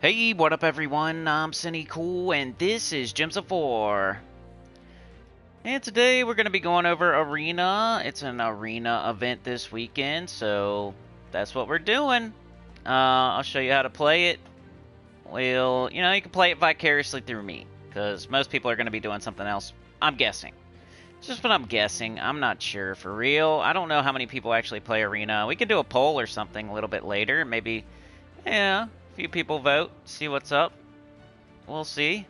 Hey, what up everyone? I'm Sinnycool and this is Gems of War. And today we're going to be going over Arena. It's an Arena event this weekend, so that's what we're doing. I'll show you how to play it. Well, you know, you can play it vicariously through me, because most people are going to be doing something else. I'm guessing. It's just what I'm guessing. I'm not sure for real. I don't know how many people actually play Arena. We could do a poll or something a little bit later. Maybe, yeah, a few people vote, see what's up. We'll see.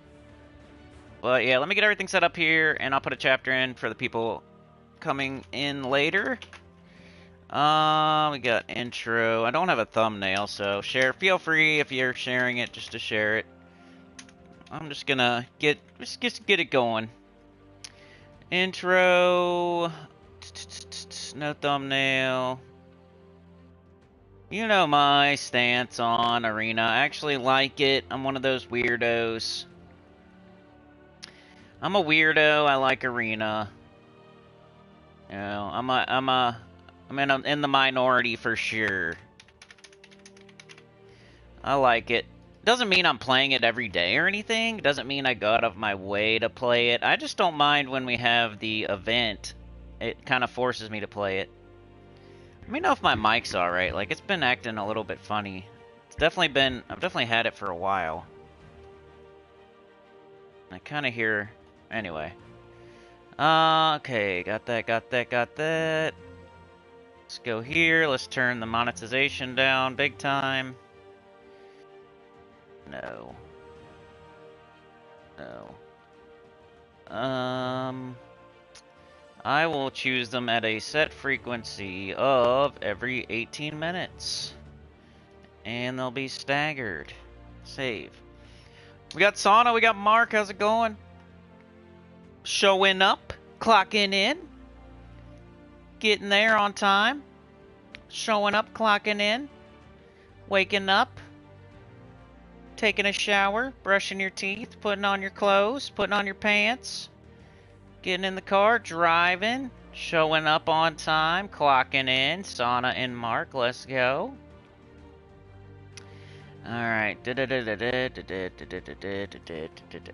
But yeah, let me get everything set up here, and I'll put a chapter in for the people coming in later. We got intro. I don't have a thumbnail, so feel free if you're sharing it just to share it. I'm just gonna get it going. Intro. No thumbnail. You know my stance on Arena. I actually like it. I'm one of those weirdos. I'm a weirdo. I like Arena. You know, I'm in the minority for sure. I like it. Doesn't mean I'm playing it every day or anything. Doesn't mean I go out of my way to play it. I just don't mind when we have the event. It kind of forces me to play it. Let me know if my mic's alright. Like, it's been acting a little bit funny. I've definitely had it for a while. I kind of hear... Anyway. Okay, got that. Let's go here. Let's turn the monetization down big time. No. I will choose them at a set frequency of every 18 minutes. And they'll be staggered. Save. We got Sauna, we got Mark, how's it going? Showing up, clocking in. Getting there on time. Showing up, clocking in. Waking up. Taking a shower, brushing your teeth, putting on your clothes, putting on your pants. Getting in the car, driving, showing up on time, clocking in. Sauna and Mark, let's go. Alright. Alright,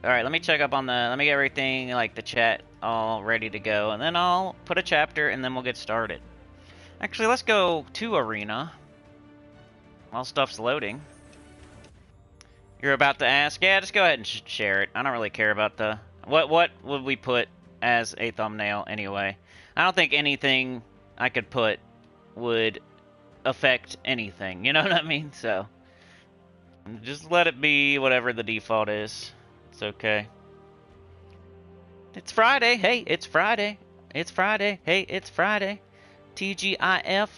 let me check up on let me get everything, like the chat, all ready to go. And then I'll put a chapter and then we'll get started. Actually, let's go to Arena. While stuff's loading. You're about to ask? Yeah, just go ahead and share it. I don't really care about the... What would we put as a thumbnail anyway? I don't think anything I could put would affect anything. You know what I mean? So, just let it be whatever the default is. It's okay. It's Friday. Hey, it's Friday. It's Friday. Hey, it's Friday. TGIF.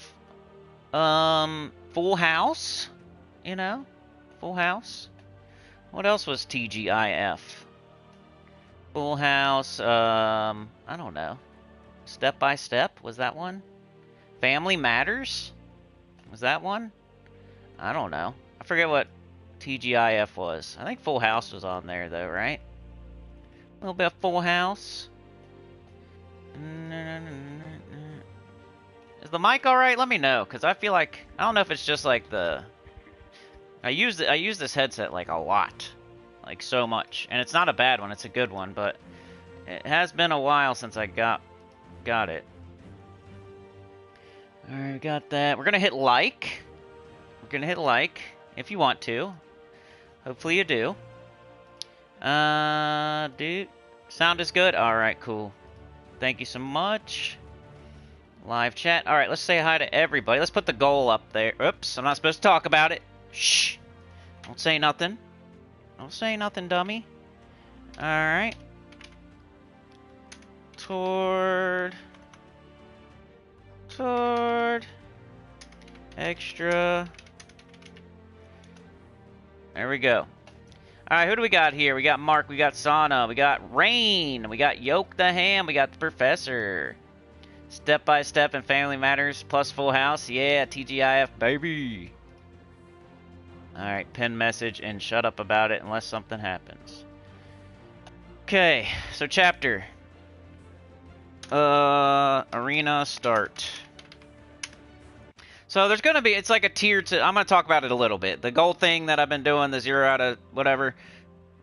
Full House. You know? Full House. What else was TGIF? Full House, I don't know. Step by Step, was that one? Family Matters? Was that one? I don't know. I forget what TGIF was. I think Full House was on there, though, right? A little bit of Full House. Is the mic alright? Let me know, because I feel like... I don't know if it's just like the... I use this headset like a lot, like so much, and it's not a bad one. It's a good one, but it has been a while since I got it. All right, we got that. We're gonna hit like. We're gonna hit like if you want to. Hopefully you do. Dude, sound is good. All right, cool. Thank you so much. Live chat. All right, let's say hi to everybody. Let's put the goal up there. Oops, I'm not supposed to talk about it. Shh. Don't say nothing. Don't say nothing, dummy. Alright. Toward. Extra. There we go. Alright, who do we got here? We got Mark, we got Sauna, we got Rain, we got Yoke the Ham, we got the Professor. Step by Step and Family Matters plus Full House. Yeah, TGIF, baby. Alright, pin message and shut up about it unless something happens. Okay, so chapter. Arena start. So there's going to be, it's like a tier to, I'm going to talk about it a little bit. The gold thing that I've been doing, the 0 out of whatever,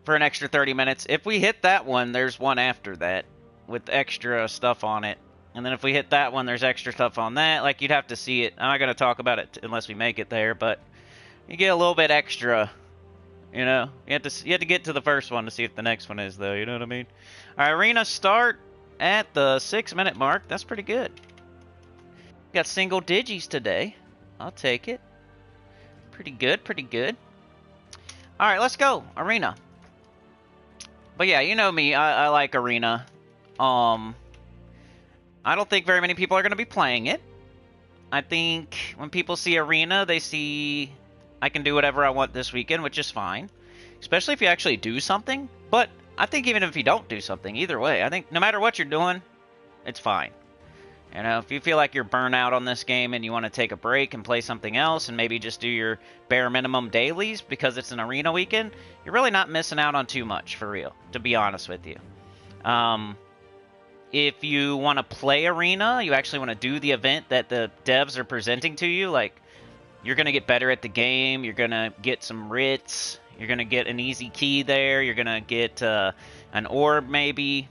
for an extra 30 minutes. If we hit that one, there's one after that with extra stuff on it. And then if we hit that one, there's extra stuff on that. Like, you'd have to see it. I'm not going to talk about it unless we make it there, but you get a little bit extra, you know? You have to get to the first one to see if the next one is, though, you know what I mean? All right, arena start at the 6-minute mark. That's pretty good. Got single digits today. I'll take it. Pretty good, pretty good. All right, let's go. Arena. But yeah, you know me. I like arena. I don't think very many people are going to be playing it. I think when people see arena, they see I can do whatever I want this weekend, which is fine. Especially if you actually do something. But I think even if you don't do something, either way, I think no matter what you're doing, it's fine. You know, if you feel like you're burnt out on this game and you want to take a break and play something else and maybe just do your bare minimum dailies because it's an arena weekend, you're really not missing out on too much, for real, to be honest with you. If you want to play arena, you actually want to do the event that the devs are presenting to you, like, you're going to get better at the game, you're going to get some writs, you're going to get an easy key there, you're going to get an orb maybe.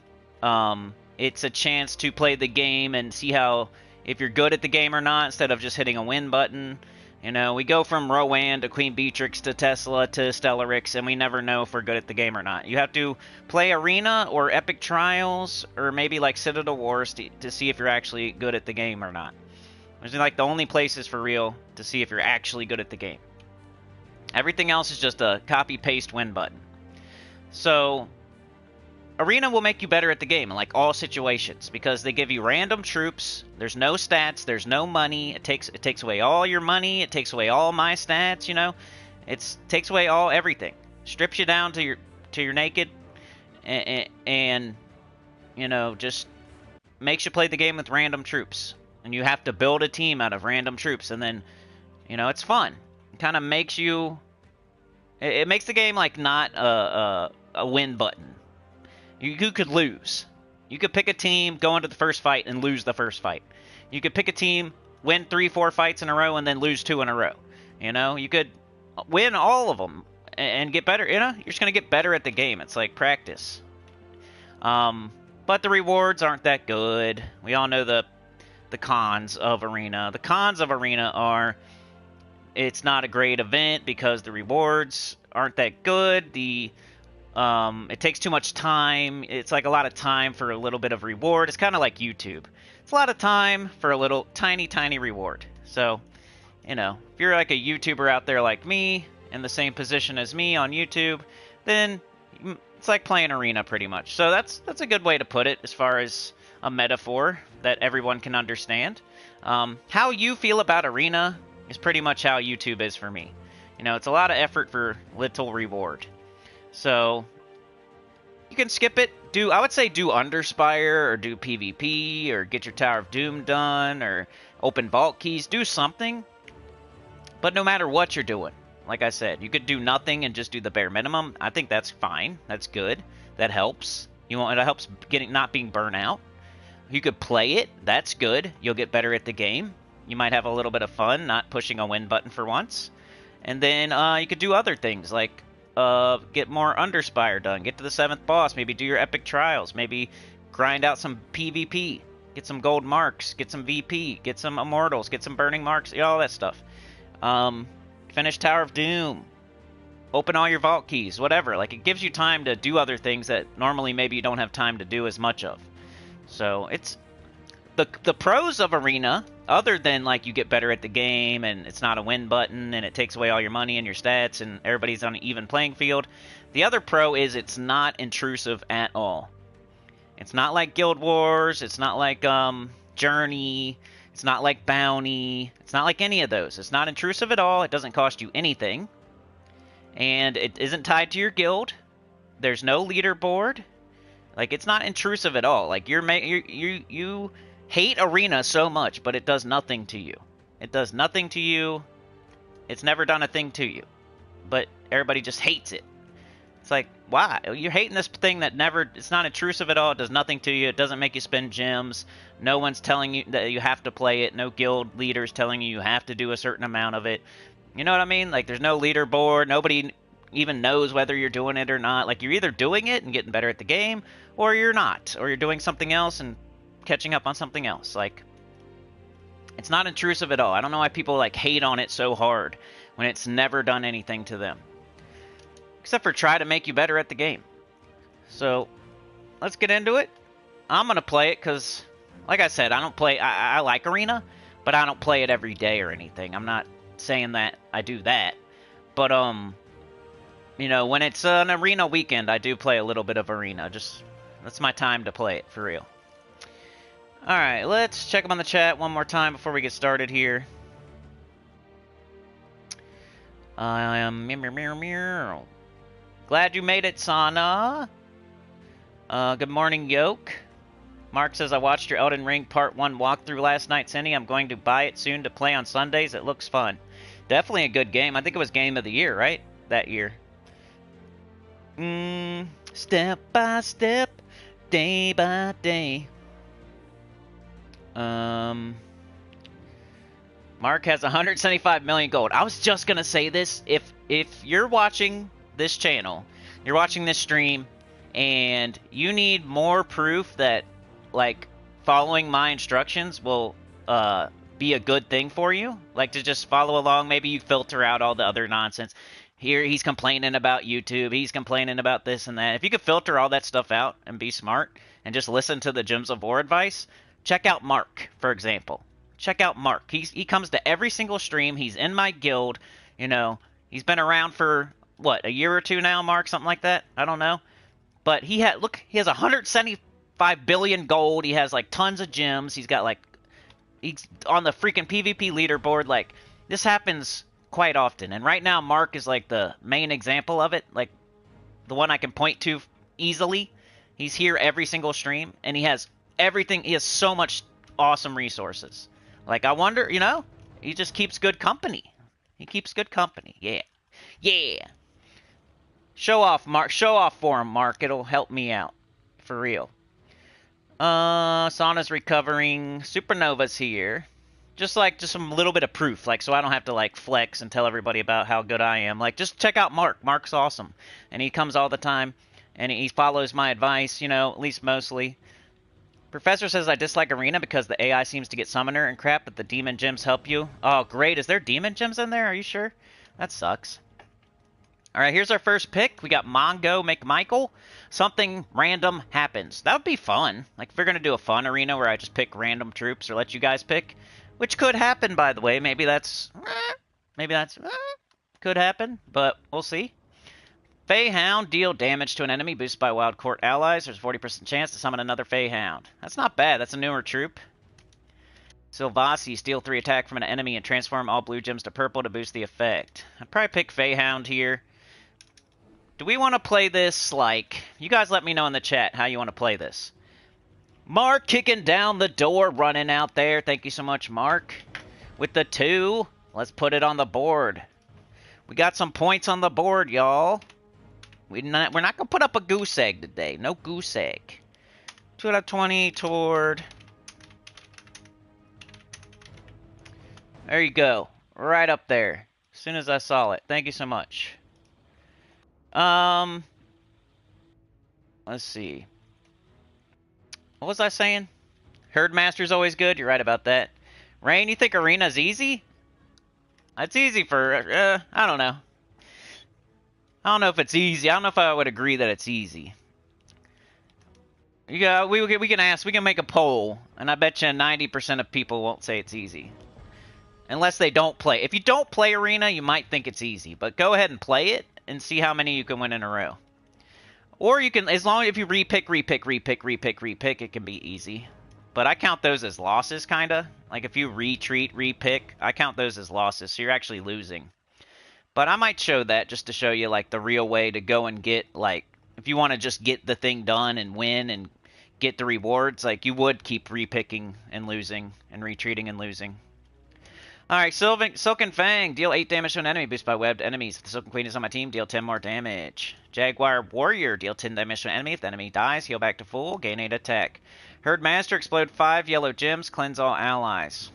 It's a chance to play the game and see how, if you're good at the game or not, instead of just hitting a win button. You know, we go from Rowan to Queen Beatrix to Tesla to Stellarix, and we never know if we're good at the game or not. You have to play Arena or Epic Trials or maybe like Citadel Wars to see if you're actually good at the game or not. Those are like the only places for real to see if you're actually good at the game. Everything else is just a copy-paste win button. So Arena will make you better at the game in like all situations because they give you random troops. There's no stats. There's no money. It takes away all your money. It takes away all my stats. You know, it takes away all everything. Strips you down to your naked, and you know, just makes you play the game with random troops. And you have to build a team out of random troops, and then, you know, it's fun. It kind of makes you. It makes the game like not a win button. You could lose. You could pick a team, go into the first fight, and lose the first fight. You could pick a team, win 3-4 fights in a row, and then lose 2 in a row. You know, you could win all of them and get better. You know, you're just going to get better at the game. It's like practice. But the rewards aren't that good. We all know the cons of Arena. The cons of Arena are it's not a great event because the rewards aren't that good. It takes too much time. It's like a lot of time for a little bit of reward. It's kind of like YouTube. It's a lot of time for a little tiny reward. So, you know, if you're like a YouTuber out there like me, in the same position as me on YouTube, then it's like playing Arena pretty much. So that's a good way to put it as far as a metaphor that everyone can understand. How you feel about Arena is pretty much how YouTube is for me. You know, it's a lot of effort for little reward. So you can skip it. I would say do Underspire or do PvP or get your Tower of Doom done or open vault keys. Do something. But no matter what you're doing, like I said, you could do nothing and just do the bare minimum. I think that's fine. That's good. That helps. It helps not being burnt out. You could play it. That's good. You'll get better at the game. You might have a little bit of fun not pushing a win button for once. And then you could do other things like get more Underspire done, get to the 7th boss, maybe do your Epic Trials, maybe grind out some PvP, get some gold marks, get some VP, get some Immortals, get some Burning Marks, all that stuff. Finish Tower of Doom, open all your vault keys, whatever. Like, it gives you time to do other things that normally maybe you don't have time to do as much of. So it's the pros of Arena, other than like you get better at the game and it's not a win button and it takes away all your money and your stats and everybody's on an even playing field. The other pro is it's not intrusive at all. It's not like Guild Wars. It's not like Journey. It's not like Bounty. It's not like any of those. It's not intrusive at all. It doesn't cost you anything. And it isn't tied to your guild. There's no leaderboard. Like, it's not intrusive at all. Like, you hate Arena so much, but it does nothing to you. It does nothing to you. It's never done a thing to you. But everybody just hates it. It's like, why? You're hating this thing that never, it's not intrusive at all. It does nothing to you. It doesn't make you spend gems. No one's telling you that you have to play it. No guild leaders telling you have to do a certain amount of it. You know what I mean? Like, there's no leaderboard. Nobody even knows whether you're doing it or not. Like, you're either doing it and getting better at the game, or you're not. Or you're doing something else and catching up on something else. Like, it's not intrusive at all. I don't know why people, like, hate on it so hard when it's never done anything to them. Except for try to make you better at the game. So, let's get into it. I'm going to play it because, like I said, I don't play... I like Arena, but I don't play it every day or anything. I'm not saying that I do that. But, you know, when it's an Arena weekend, I do play a little bit of Arena. Just, that's my time to play it, for real. Alright, let's check them on the chat one more time before we get started here. Glad you made it, Sana. Good morning, Yoke. Mark says, I watched your Elden Ring Part 1 walkthrough last night, Cindy. I'm going to buy it soon to play on Sundays. It looks fun. Definitely a good game. I think it was Game of the Year, right? That year. Step by step, day by day. Mark has 175 million gold. I was just gonna say this. If you're watching this channel, you're watching this stream, and you need more proof that, like, following my instructions will be a good thing for you, like to just follow along. Maybe you filter out all the other nonsense. Here he's complaining about YouTube. He's complaining about this and that. If you could filter all that stuff out and be smart and just listen to the Gems of War advice, check out Mark, for example. Check out Mark. He comes to every single stream. He's in my guild. You know, he's been around for, what, a year or two now, Mark? Something like that? I don't know. But he has 175 billion gold. He has, like, tons of gems. He's got, like, he's on the freaking PvP leaderboard. Like, this happens quite often. And right now, Mark is, like, the main example of it. Like, the one I can point to easily. He's here every single stream. And he has everything. He has so much awesome resources. Like, I wonder, you know, he just keeps good company. He keeps good company. Yeah. Yeah. Show off, Mark. Show off for him, Mark. It'll help me out. For real. Sauna's recovering. Supernova's here. Just some little bit of proof. Like, so I don't have to, like, flex and tell everybody about how good I am. Like, just check out Mark. Mark's awesome. And he comes all the time. And he follows my advice, you know, at least mostly. Professor says I dislike Arena because the AI seems to get summoner and crap, but the demon gems help you. Oh, great. Is there demon gems in there? Are you sure? That sucks. Alright, here's our first pick. We got Mongo McMichael. Something random happens. That would be fun. Like, if we're going to do a fun arena where I just pick random troops or let you guys pick. Which could happen, by the way. Maybe that's could happen, but we'll see. Feyhound, deal damage to an enemy boosted by Wild Court allies. There's a 40% chance to summon another Feyhound. That's not bad. That's a newer troop. Silvasi, steal 3 attack from an enemy and transform all blue gems to purple to boost the effect. I'd probably pick Feyhound here. Do we want to play this like... You guys let me know in the chat how you want to play this. Mark kicking down the door, running out there. Thank you so much, Mark. With the 2, let's put it on the board. We got some points on the board, y'all. We're not going to put up a goose egg today. No goose egg. 2 out of 20 toward... There you go. Right up there. As soon as I saw it. Thank you so much. Let's see. What was I saying? Herdmaster's always good. You're right about that. Rain, you think Arena's easy? It's easy for... I don't know. I don't know if it's easy. I don't know if I would agree that it's easy. Yeah, we can ask. We can make a poll, and I bet you 90% of people won't say it's easy, unless they don't play. If you don't play Arena, you might think it's easy, but go ahead and play it and see how many you can win in a row. Or you can, as long as if you repick, it can be easy. But I count those as losses, kinda. Like if you retreat, repick, I count those as losses, so you're actually losing. But I might show that just to show you, like, the real way to go and get, like, if you want to just get the thing done and win and get the rewards, like, you would keep repicking and losing and retreating and losing. Alright, Silken Fang. Deal 8 damage to an enemy. Boost by webbed enemies. If the Silken Queen is on my team, deal 10 more damage. Jaguar Warrior. Deal 10 damage to an enemy. If the enemy dies, heal back to full. Gain 8 attack. Herd Master. Explode 5 yellow gems. Cleanse all allies.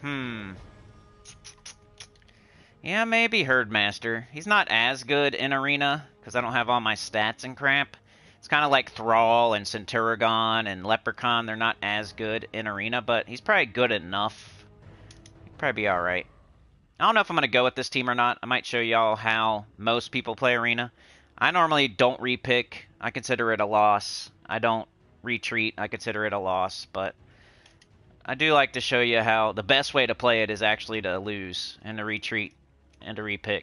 Yeah, maybe Herd Master. He's not as good in Arena, because I don't have all my stats and crap. It's kind of like Thrall and Centurigon and Leprechaun. They're not as good in Arena, but he's probably good enough. He'd probably be alright. I don't know if I'm going to go with this team or not. I might show y'all how most people play Arena. I normally don't repick. I consider it a loss. I don't retreat. I consider it a loss, but I do like to show you how the best way to play it is actually to lose and to retreat and to repick.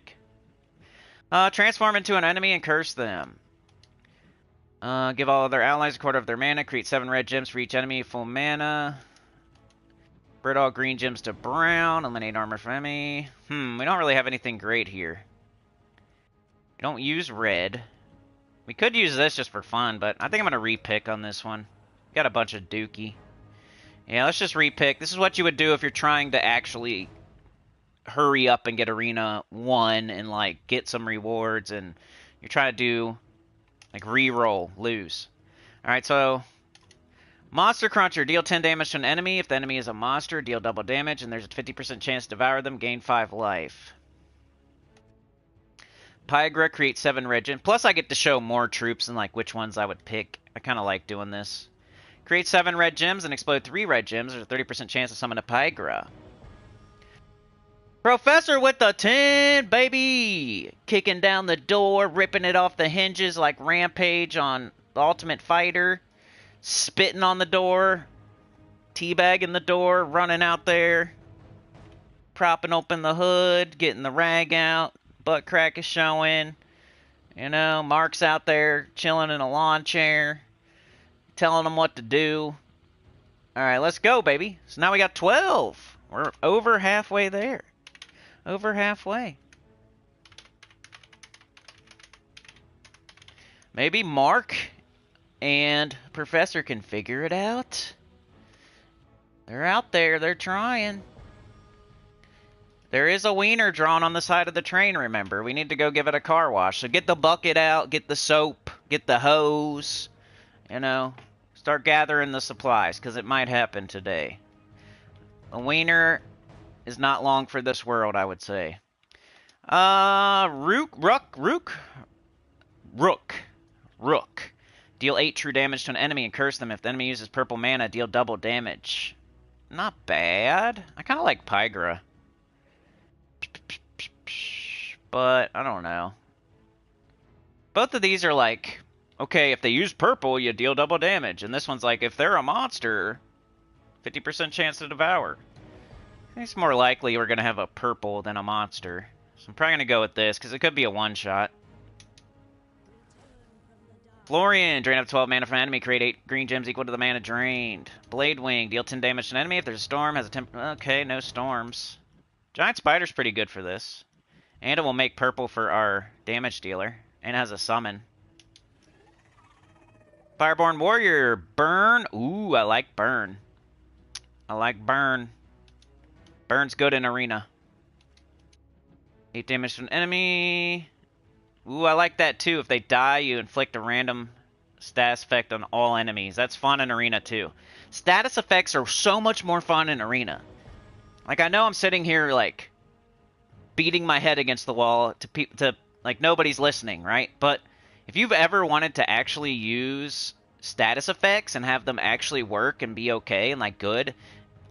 Transform into an enemy and curse them. Give all of their allies a quarter of their mana. Create 7 red gems for each enemy. Full mana. Spread all green gems to brown. Eliminate armor from enemy. We don't really have anything great here. We don't use red. We could use this just for fun, but I think I'm going to repick on this one. Got a bunch of dookie. Yeah, let's just repick. This is what you would do if you're trying to actually hurry up and get Arena 1 and, like, get some rewards, and you're trying to do, like, re-roll, lose. Alright, so Monster Cruncher. Deal 10 damage to an enemy. If the enemy is a monster, deal double damage, and there's a 50% chance to devour them. Gain 5 life. Pygra. Create 7 red gems. Plus, I get to show more troops and, like, which ones I would pick. I kind of like doing this. Create 7 red gems and explode 3 red gems. There's a 30% chance to summon a Pygra. Professor with the 10, baby! Kicking down the door, ripping it off the hinges like Rampage on the Ultimate Fighter. Spitting on the door. Teabagging the door, running out there. Propping open the hood, getting the rag out. Butt crack is showing. You know, Mark's out there chilling in a lawn chair. Telling them what to do. Alright, let's go, baby. So now we got 12. We're over halfway there. Over halfway. Maybe Mark and Professor can figure it out. They're out there. They're trying. There is a wiener drawn on the side of the train, remember. We need to go give it a car wash. So get the bucket out. Get the soap. Get the hose. You know, start gathering the supplies, because it might happen today. A wiener is not long for this world, I would say. Rook. Deal 8 true damage to an enemy and curse them. If the enemy uses purple mana, deal double damage. Not bad. I kind of like Pygra. But, I don't know. Both of these are like, okay, if they use purple, you deal double damage. And this one's like, if they're a monster, 50% chance to devour. I think it's more likely we're going to have a purple than a monster. So I'm probably going to go with this, because it could be a one-shot. Florian, drain up 12 mana from an enemy, create 8 green gems equal to the mana drained. Blade Wing, deal 10 damage to an enemy. If there's a storm, has a temp... Okay, no storms. Giant Spider's pretty good for this. And it will make purple for our damage dealer. And it has a summon. Fireborn Warrior, burn. Ooh, I like burn. I like burn. Burn's good in Arena. 8 damage to an enemy. Ooh, I like that too. If they die, you inflict a random status effect on all enemies. That's fun in Arena too. Status effects are so much more fun in Arena. Like, I know I'm sitting here, like, beating my head against the wall to like, nobody's listening, right? But if you've ever wanted to actually use status effects and have them actually work and be okay and, like, good,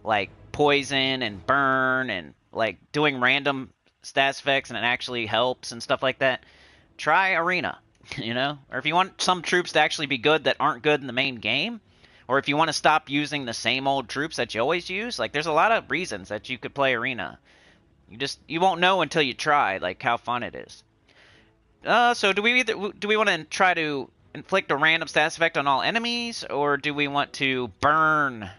like poison and burn and, like, doing random status effects and it actually helps and stuff like that, try Arena, you know? Or if you want some troops to actually be good that aren't good in the main game, or if you want to stop using the same old troops that you always use, like, there's a lot of reasons that you could play Arena. You won't know until you try, like, how fun it is. So do we want to try to inflict a random status effect on all enemies, or do we want to burn?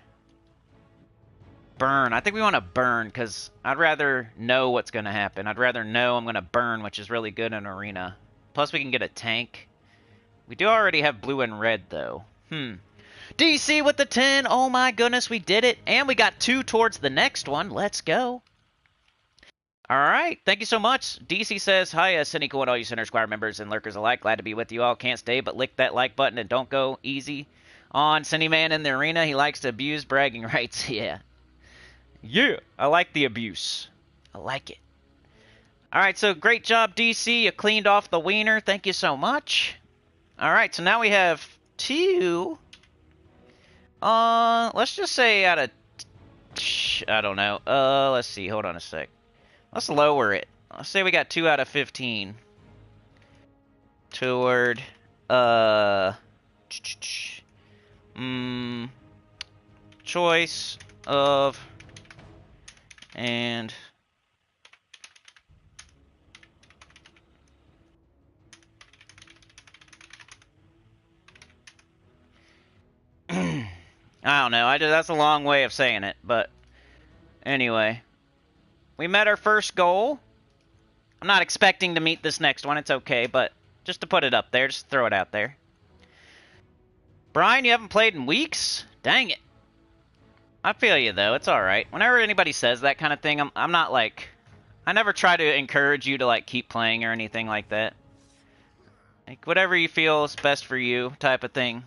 Burn. I think we want to burn, because I'd rather know what's going to happen. I'd rather know I'm going to burn, which is really good in Arena. Plus, we can get a tank. We do already have blue and red, though. DC with the 10. Oh, my goodness, we did it. And we got 2 towards the next one. Let's go. All right. Thank you so much. DC says, hi, Sinnycool and all you Center Squire members and lurkers alike. Glad to be with you all. Can't stay, but lick that like button and don't go easy on Cindy Man in the arena. He likes to abuse bragging rights. Yeah. Yeah. I like the abuse. I like it. All right. So great job, DC. You cleaned off the wiener. Thank you so much. All right. So now we have 2. Let's just say out of... I don't know. Let's see. Hold on a sec. Let's lower it. Let's say we got 2 out of 15 toward choice of and I don't know. That's a long way of saying it, but anyway. We met our first goal. I'm not expecting to meet this next one. It's okay, but just to put it up there, just throw it out there. Brian, you haven't played in weeks? Dang it. I feel you, though. It's all right. Whenever anybody says that kind of thing, I'm not like... I never try to encourage you to, like, keep playing or anything like that. Like, whatever you feel is best for you type of thing.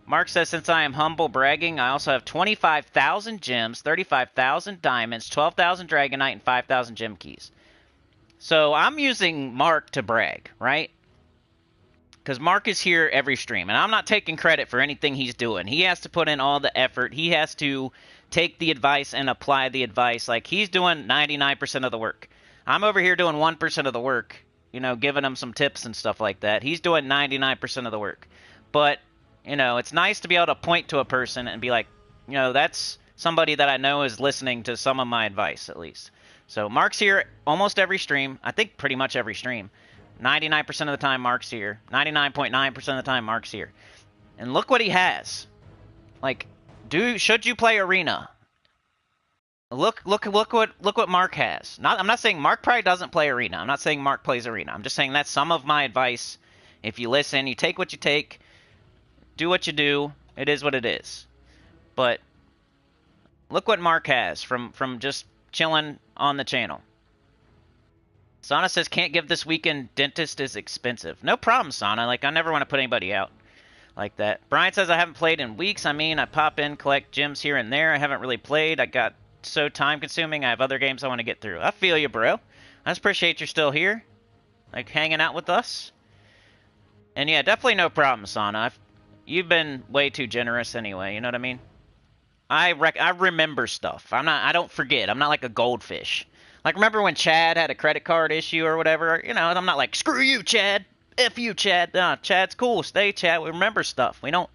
Mark says, since I am humble bragging, I also have 25,000 gems, 35,000 diamonds, 12,000 Dragonite, and 5,000 gem keys. So I'm using Mark to brag, right? Because Mark is here every stream, and I'm not taking credit for anything he's doing. He has to put in all the effort. He has to take the advice and apply the advice. Like, he's doing 99% of the work. I'm over here doing 1% of the work, you know, giving him some tips and stuff like that. He's doing 99% of the work. But... you know, it's nice to be able to point to a person and be like, you know, that's somebody that I know is listening to some of my advice, at least. So Mark's here almost every stream. I think pretty much every stream. 99% of the time, Mark's here. 99.9% of the time, Mark's here. And look what he has. Like, should you play Arena? Look what Mark has. I'm not saying Mark probably doesn't play Arena. I'm not saying Mark plays Arena. I'm just saying that's some of my advice. If you listen, you take what you take. Do what you do. It is what it is. But look what Mark has from just chilling on the channel. Sana says, can't give this weekend. Dentist is expensive. No problem, Sana. Like, I never want to put anybody out like that. Brian says, I haven't played in weeks. I mean, I pop in, collect gems here and there. I haven't really played. I got so time-consuming. I have other games I want to get through. I feel you, bro. I just appreciate you're still here. Like, hanging out with us. And yeah, definitely no problem, Sana. You've been way too generous anyway, you know what I mean? I remember stuff. I don't forget. I'm not like a goldfish. Like, remember when Chad had a credit card issue or whatever? You know, I'm not like, screw you, Chad. F you, Chad. No, Chad's cool. Stay, Chad. We remember stuff. We don't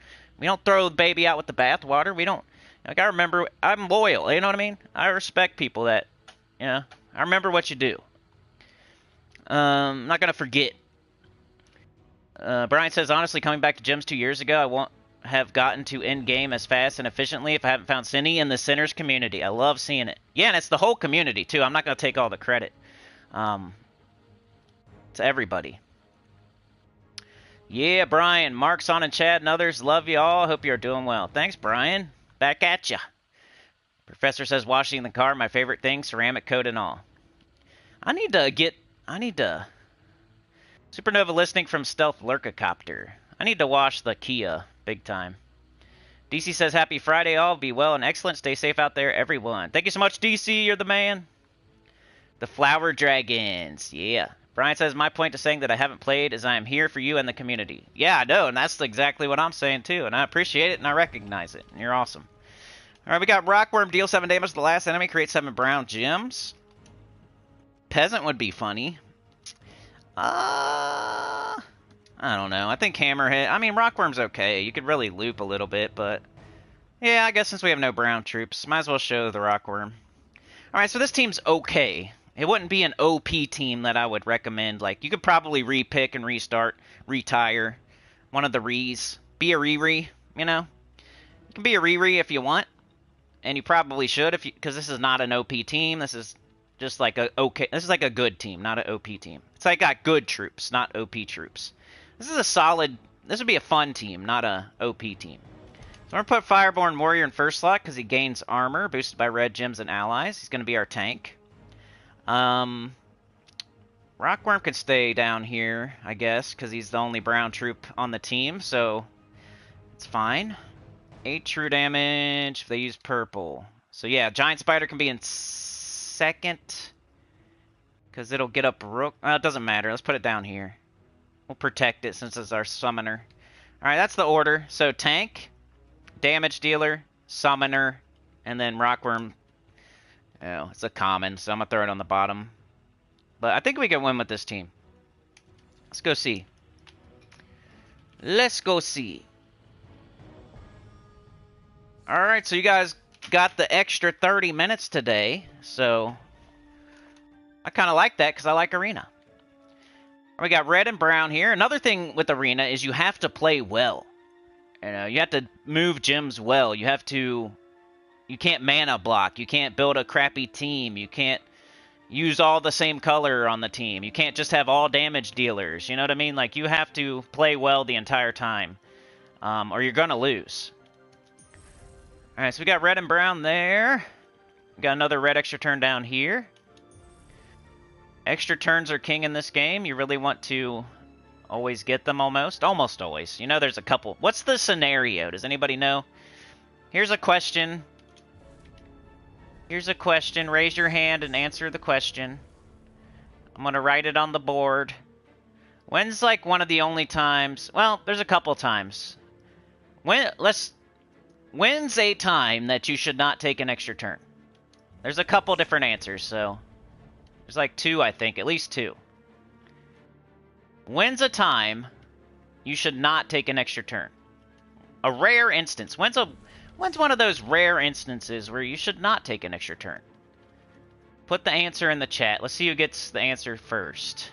throw the baby out with the bathwater. We don't. Like, I remember. I'm loyal. You know what I mean? I respect people that, you know, I remember what you do. I'm not going to forget. Brian says, honestly, coming back to gyms 2 years ago, I won't have gotten to end game as fast and efficiently if I haven't found Cinny in the Sinners community. I love seeing it. Yeah, and it's the whole community, too. I'm not going to take all the credit. To everybody. Yeah, Brian, Mark, Son, and Chad, and others, love you all. Hope you're doing well. Thanks, Brian. Back at ya. Professor says, washing the car, my favorite thing, ceramic coat and all. I need to... Supernova listening from Stealth Lurkacopter. I need to wash the Kia big time. DC says, happy Friday all. Be well and excellent. Stay safe out there, everyone. Thank you so much, DC. You're the man. The Flower Dragons. Yeah. Brian says, my point to saying that I haven't played is I am here for you and the community. Yeah, I know, and that's exactly what I'm saying, too. And I appreciate it, and I recognize it. And you're awesome. All right, we got Rockworm. Deal 7 damage to the last enemy. Create 7 brown gems. Peasant would be funny. I don't know. I think Hammerhead... I mean, Rockworm's okay. You could really loop a little bit, but... yeah, I guess since we have no brown troops, might as well show the Rockworm. Alright, so this team's okay. It wouldn't be an OP team that I would recommend. Like, you could probably re-pick and restart, retire one of the Rees. Be a Riri, you know? You can be a Riri if you want. And you probably should, if you, because this is not an OP team. This is just like a okay... this is like a good team, not an OP team. It's like got good troops, not OP troops. This is a solid... this would be a fun team, not a OP team. So we're going to put Fireborn Warrior in first slot because he gains armor, boosted by red gems and allies. He's going to be our tank. Rockworm can stay down here, I guess, because he's the only brown troop on the team, so it's fine. 8 true damage if they use purple. So yeah, Giant Spider can be in second, because it'll get up Rook. It doesn't matter. Let's put it down here. We'll protect it since it's our summoner. Alright, that's the order. So tank, damage dealer, summoner, and then Rockworm. Oh, it's a common, so I'm going to throw it on the bottom. But I think we can win with this team. Let's go see. Let's go see. Alright, so you guys got the extra 30 minutes today. So I kind of like that because I like Arena. We got red and brown here. Another thing with Arena is you have to play well. You have to move gems well. You can't mana block. You can't build a crappy team. You can't use all the same color on the team. You can't just have all damage dealers. You know what I mean? Like, you have to play well the entire time, or you're going to lose. Alright, so we got red and brown there. We got another red extra turn down here. Extra turns are king in this game. You really want to always get them almost. Almost always. You know, there's a couple. What's the scenario? Does anybody know? Here's a question. Here's a question. Raise your hand and answer the question. I'm going to write it on the board. When's like one of the only times... Well, there's a couple times. When's a time that you should not take an extra turn? There's a couple different answers, so... There's like 2, I think. At least 2. When's a time you should not take an extra turn? A rare instance. When's one of those rare instances where you should not take an extra turn? Put the answer in the chat. Let's see who gets the answer first.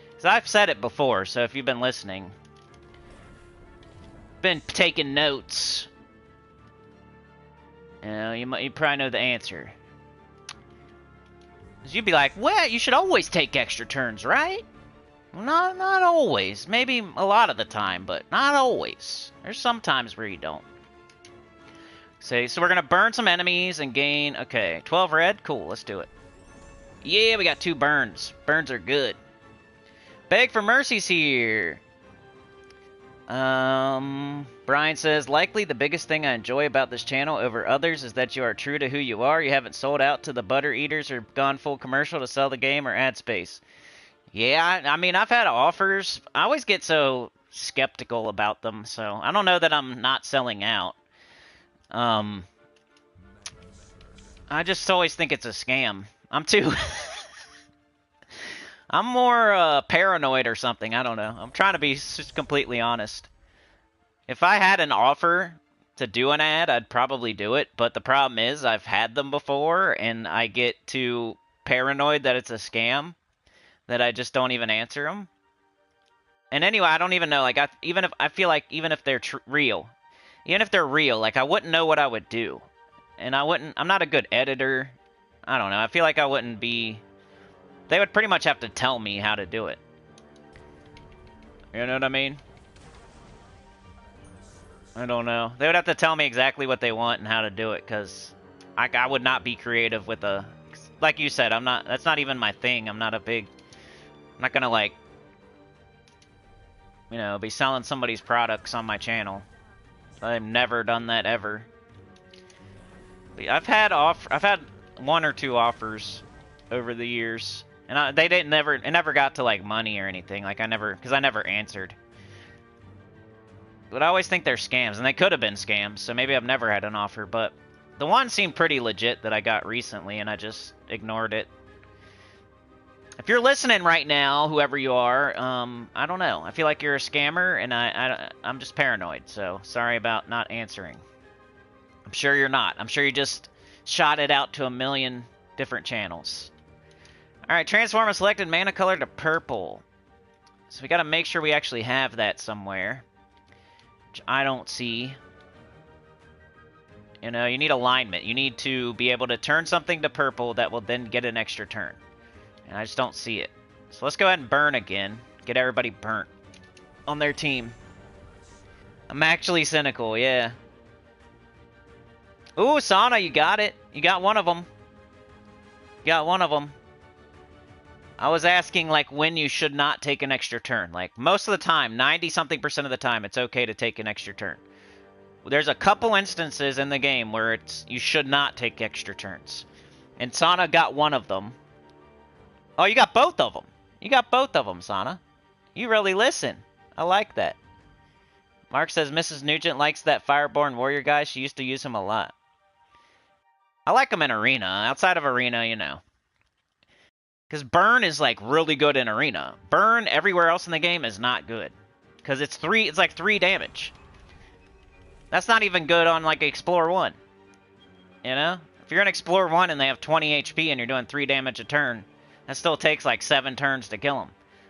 Because I've said it before, so if you've been listening, been taking notes, you probably know the answer. Because you'd be like, well, you should always take extra turns, right? Well, not always. Maybe a lot of the time, but not always. There's some times where you don't. So we're going to burn some enemies and gain... Okay, 12 red. Cool, let's do it. Yeah, we got 2 burns. Burns are good. Beg for Mercy's here. Brian says, likely the biggest thing I enjoy about this channel over others is that you are true to who you are. You haven't sold out to the butter eaters or gone full commercial to sell the game or ad space. Yeah, I mean, I've had offers. I always get so skeptical about them, so I don't know that I'm not selling out. I just always think it's a scam. I'm more paranoid or something. I don't know. I'm trying to be just completely honest. If I had an offer to do an ad, I'd probably do it. But the problem is I've had them before, and I get too paranoid that it's a scam that I just don't even answer them. And anyway, I don't even know. Like, even if they're real, like, I wouldn't know what I would do, and I'm not a good editor. I don't know. I feel like I wouldn't be. They would pretty much have to tell me how to do it. You know what I mean? I don't know. They would have to tell me exactly what they want and how to do it, because I would not be creative with a... Like you said, that's not even my thing. I'm not gonna, like, be selling somebody's products on my channel. I've never done that ever. But I've had 1 or 2 offers over the years, and it never got to like money or anything. Like, because I never answered. But I always think they're scams, and they could have been scams. So maybe I've never had an offer, but the one seemed pretty legit that I got recently, and I just ignored it. If you're listening right now, whoever you are, I don't know. I feel like you're a scammer, and I'm just paranoid, so sorry about not answering. I'm sure you're not. I'm sure you just shot it out to a million different channels. Alright, transform a selected mana color to purple. So we gotta make sure we actually have that somewhere, which I don't see. You need alignment. You need to be able to turn something to purple that will then get an extra turn. And I just don't see it. So let's go ahead and burn again. Get everybody burnt on their team. I'm actually cynical, yeah. Ooh, Sana, you got it. You got one of them. You got one of them. I was asking, like, when you should not take an extra turn. Like, most of the time, 90-something% of the time, it's okay to take an extra turn. There's a couple instances in the game where you should not take extra turns. And Sana got one of them. Oh, you got both of them. You got both of them, Sana. You really listen. I like that. Mark says Mrs. Nugent likes that Fireborn Warrior guy. She used to use him a lot. I like him in Arena. Outside of Arena, you know. Because Burn is, like, really good in Arena. Burn everywhere else in the game is not good. Because it's like 3 damage. That's not even good on, like, Explorer 1. You know? If you're in Explorer 1 and they have 20 HP and you're doing 3 damage a turn, that still takes, like, 7 turns to kill them.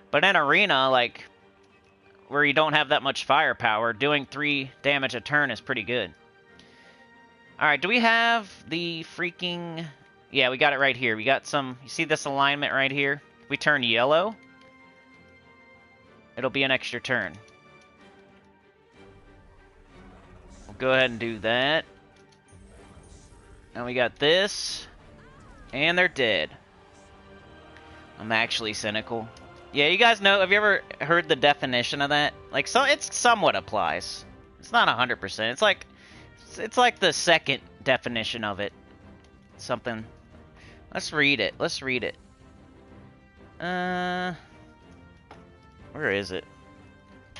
But in Arena, like, where you don't have that much firepower, doing 3 damage a turn is pretty good. Alright, do we have the freaking... Yeah, we got it right here. We got some... You see this alignment right here? If we turn yellow, it'll be an extra turn. We'll go ahead and do that. And we got this. And they're dead. I'm actually cynical. Yeah, you guys know... Have you ever heard the definition of that? Like, so it somewhat applies. It's not 100%. It's like the second definition of it. Something... Let's read it. Let's read it. Where is it?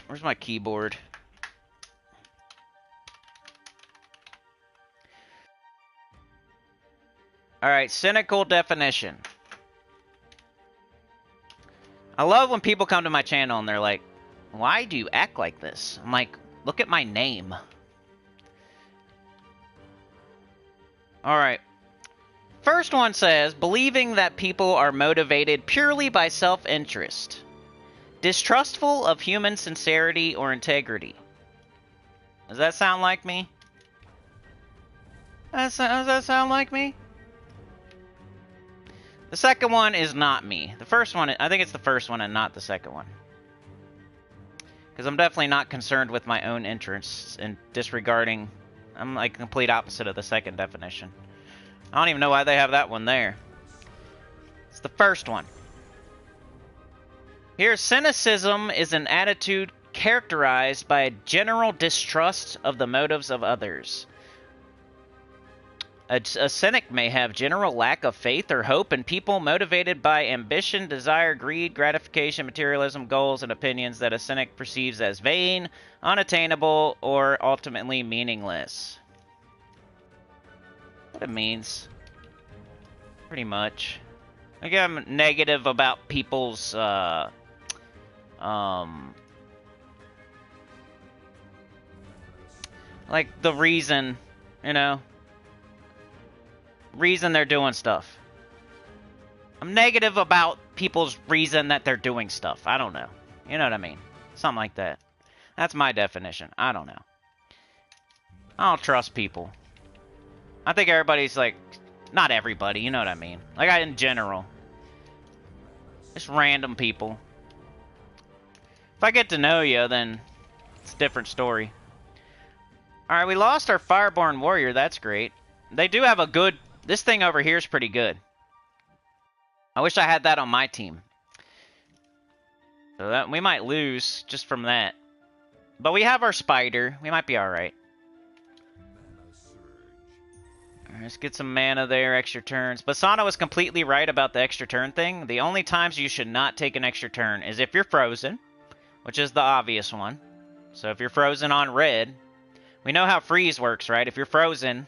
Where's my keyboard? Alright, cynical definition. I love when people come to my channel and they're like, why do you act like this? I'm like, look at my name. Alright. First one says, believing that people are motivated purely by self-interest. Distrustful of human sincerity or integrity. Does that sound like me? Does that sound like me? The second one is not me. The first one, I think it's the first one and not the second one. Because I'm definitely not concerned with my own interests and disregarding... I'm like complete opposite of the second definition. I don't even know why they have that one there. It's the first one. Here, cynicism is an attitude characterized by a general distrust of the motives of others. A cynic may have general lack of faith or hope in people motivated by ambition, desire, greed, gratification, materialism, goals, and opinions that a cynic perceives as vain, unattainable, or ultimately meaningless. What it means. Pretty much. Like, I'm negative about people's, like, the reason, you know, reason they're doing stuff. I'm negative about people's reason that they're doing stuff. I don't know. You know what I mean? Something like that. That's my definition. I don't know. I don't trust people. I think everybody's like... Not everybody, you know what I mean. Like, in general. Just random people. If I get to know you, then it's a different story. Alright, we lost our Fireborn Warrior. That's great. They do have a good... This thing over here is pretty good. I wish I had that on my team. So that we might lose just from that. But we have our spider. We might be alright. Let's get some mana there, extra turns. Basana was completely right about the extra turn thing. The only times you should not take an extra turn is if you're frozen, which is the obvious one. So if you're frozen on red, we know how freeze works, right? If you're frozen,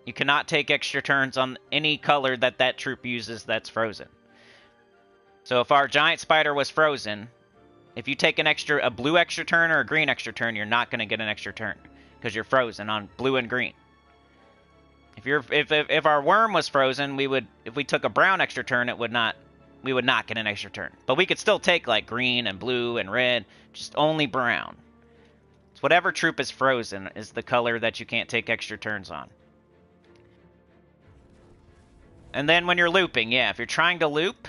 you cannot take extra turns on any color that that troop uses that's frozen. So if our giant spider was frozen, if you take a blue extra turn or a green extra turn, you're not going to get an extra turn because you're frozen on blue and green. If our worm was frozen, if we took a brown extra turn, we would not get an extra turn. But we could still take like green and blue and red, just only brown. So whatever troop is frozen is the color that you can't take extra turns on. And then when you're looping, yeah, if you're trying to loop,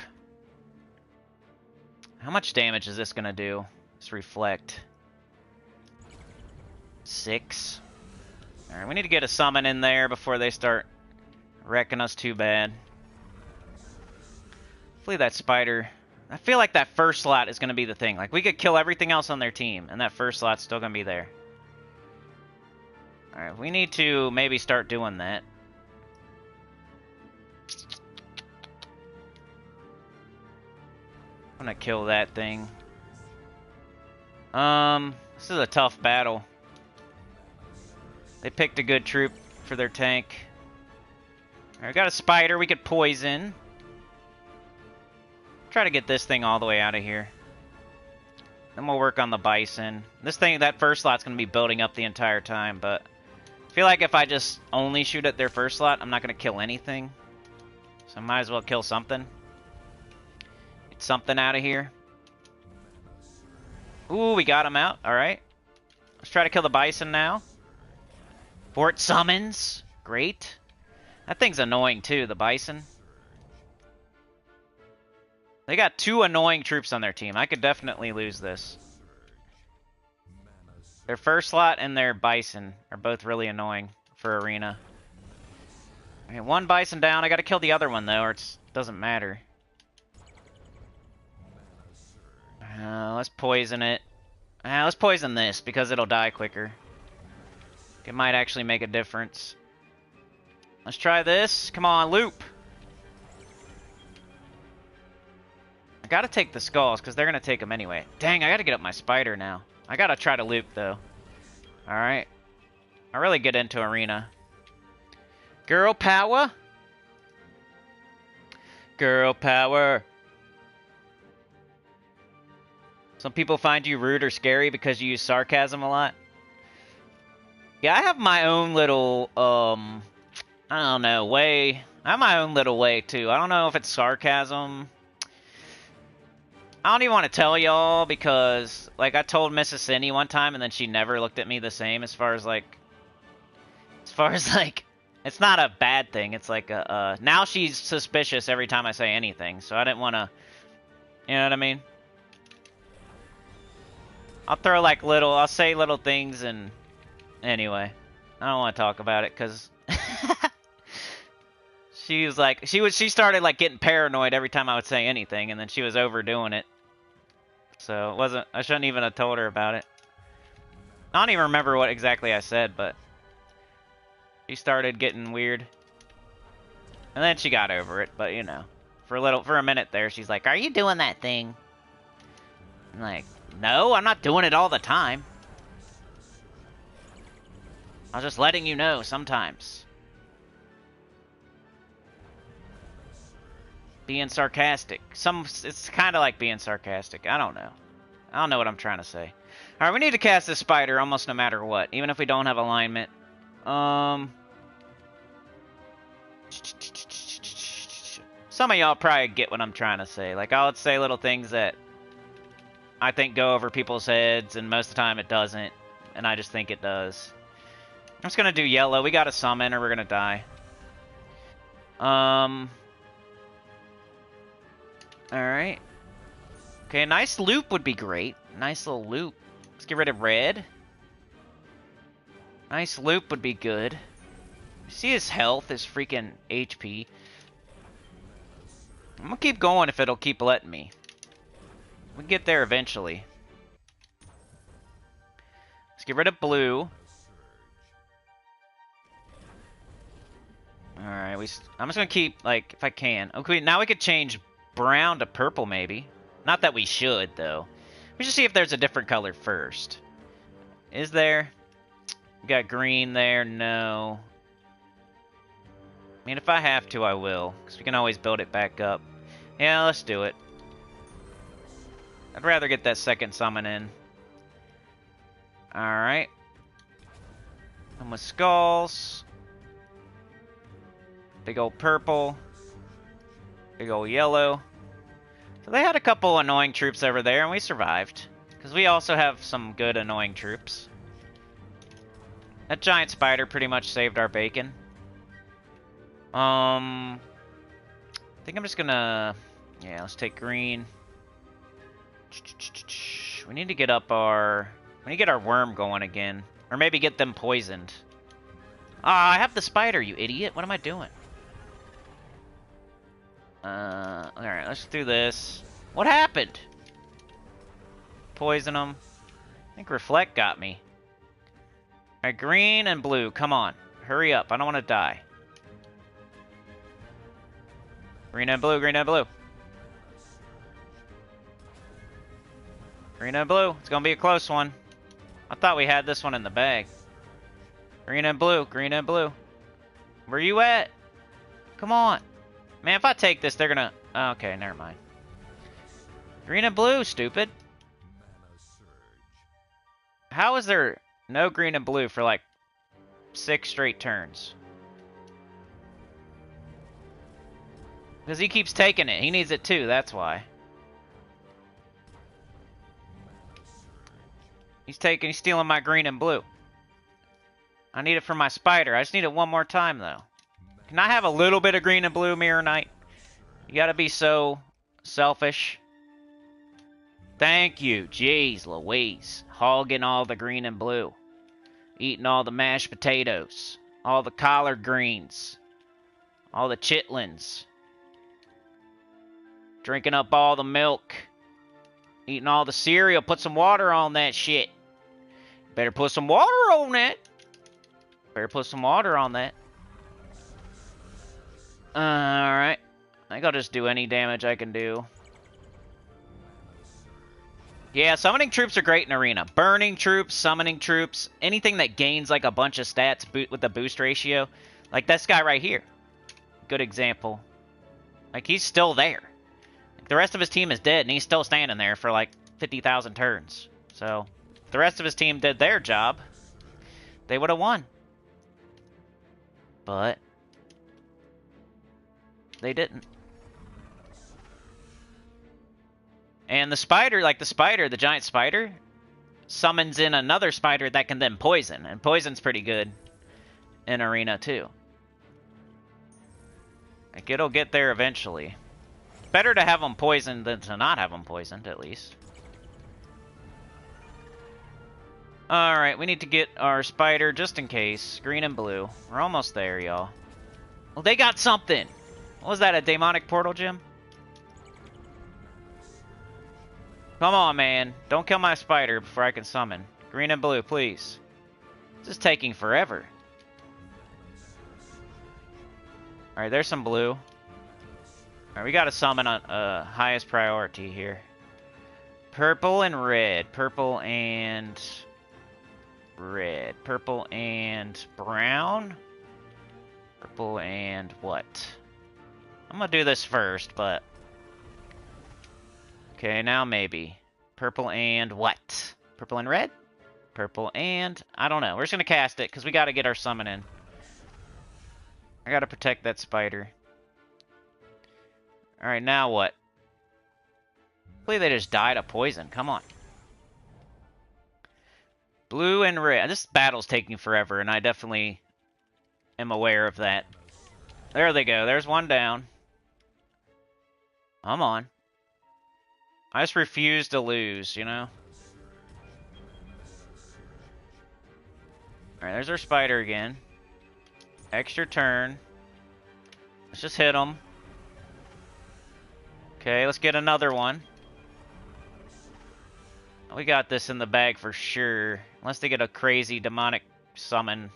how much damage is this gonna do? Let's reflect. 6. Alright, we need to get a summon in there before they start wrecking us too bad. Hopefully that spider... I feel like that first slot is going to be the thing. Like, we could kill everything else on their team, and that first slot's still going to be there. Alright, we need to maybe start doing that. I'm going to kill that thing. This is a tough battle. They picked a good troop for their tank. Alright, we got a spider we could poison. Try to get this thing all the way out of here. Then we'll work on the bison. This thing, that first slot's going to be building up the entire time, but I feel like if I just only shoot at their first slot, I'm not going to kill anything. So I might as well kill something. Get something out of here. Ooh, we got him out. Alright. Let's try to kill the bison now. Fort summons. Great. That thing's annoying too, the bison. They got 2 annoying troops on their team. I could definitely lose this. Their first slot and their bison are both really annoying for arena. Okay, 1 bison down. I gotta kill the other one though, or it doesn't matter. Let's poison it. Let's poison this because it'll die quicker. It might actually make a difference. Let's try this. Come on, loop. I gotta take the skulls, because they're gonna take them anyway. Dang, I gotta get up my spider now. I gotta try to loop, though. Alright. I really get into arena. Girl power? Girl power. Some people find you rude or scary because you use sarcasm a lot. Yeah, I have my own little, I don't know, way. I have my own little way, too. I don't know if it's sarcasm. I don't even want to tell y'all because, like, I told Mrs. Cindy one time and then she never looked at me the same as far as, like, it's not a bad thing. It's like, now she's suspicious every time I say anything, so I didn't want to, you know what I mean? I'll throw, like, I'll say little things and, anyway, I don't want to talk about it because she was like, she started, like, getting paranoid every time I would say anything, and then she was overdoing it. So it wasn't, I shouldn't even have told her about it. I don't even remember what exactly I said, but she started getting weird. And then she got over it, but you know, for a minute there, she's like, "Are you doing that thing?" I'm like, "No, I'm not doing it all the time. I was just letting you know sometimes." Being sarcastic. It's kind of like being sarcastic. I don't know. I don't know what I'm trying to say. Alright, we need to cast this spider almost no matter what, even if we don't have alignment. Some of y'all probably get what I'm trying to say. Like, I'll say little things that I think go over people's heads, and most of the time it doesn't, and I just think it does. I'm just gonna do yellow. We gotta summon or we're gonna die. Alright. Okay, a nice loop would be great. Nice little loop. Let's get rid of red. Nice loop would be good. See his health, his freaking HP. I'm gonna keep going if it'll keep letting me. We'll get there eventually. Let's get rid of blue. Alright, I'm just gonna keep, like, if I can. Okay, now we could change brown to purple, maybe. Not that we should, though. We should see if there's a different color first. Is there? We got green there. No. I mean, if I have to, I will. Because we can always build it back up. Yeah, let's do it. I'd rather get that second summon in. Alright. And with skulls. Big old purple. Big old yellow. So they had a couple annoying troops over there, and we survived. Because we also have some good annoying troops. That giant spider pretty much saved our bacon. I think I'm just gonna... Yeah, let's take green. We need to get up our... We need to get our worm going again. Or maybe get them poisoned. Ah, I have the spider, you idiot. What am I doing? Alright, let's do this. What happened? Poison them. I think Reflect got me. Alright, green and blue. Come on. Hurry up. I don't want to die. Green and blue, green and blue. Green and blue. It's gonna be a close one. I thought we had this one in the bag. Green and blue, green and blue. Where you at? Come on. Man, if I take this, they're gonna... Oh, okay, never mind. Green and blue, stupid. How is there no green and blue for like 6 straight turns? Because he keeps taking it. He needs it too, that's why. He's stealing my green and blue. I need it for my spider. I just need it one more time, though. Can I have a little bit of green and blue, Mirror Knight? You gotta be so selfish. Thank you. Jeez Louise. Hogging all the green and blue. Eating all the mashed potatoes. All the collard greens. All the chitlins. Drinking up all the milk. Eating all the cereal. Put some water on that shit. Better put some water on that. Better put some water on that. Alright. I think I'll just do any damage I can do. Yeah, summoning troops are great in Arena. Burning troops, summoning troops, anything that gains like a bunch of stats with the boost ratio. Like this guy right here. Good example. Like he's still there. The rest of his team is dead, and he's still standing there for like 50,000 turns. So, if the rest of his team did their job, they would have won. But they didn't. And the spider, the giant spider, summons in another spider that can then poison. And poison's pretty good in Arena, too. Like, it'll get there eventually. Better to have them poisoned than to not have them poisoned, at least. Alright, we need to get our spider just in case. Green and blue. We're almost there, y'all. Well, they got something! What was that, a demonic portal, Jim? Come on, man. Don't kill my spider before I can summon. Green and blue, please. This is taking forever. Alright, there's some blue. Alright, we gotta summon on highest priority here. Purple and red. Purple and red. Purple and brown. Purple and what? I'm gonna do this first, but... Okay, now maybe. Purple and what? Purple and red? Purple and... I don't know. We're just gonna cast it, because we gotta get our summon in. I gotta protect that spider. Alright, now what? Hopefully they just died of poison. Come on. Blue and red. This battle's taking forever, and I definitely am aware of that. There they go. There's one down. Come on. I just refuse to lose, you know? Alright, there's our spider again. Extra turn. Let's just hit him. Okay, let's get another one. We got this in the bag for sure. Unless they get a crazy demonic summon.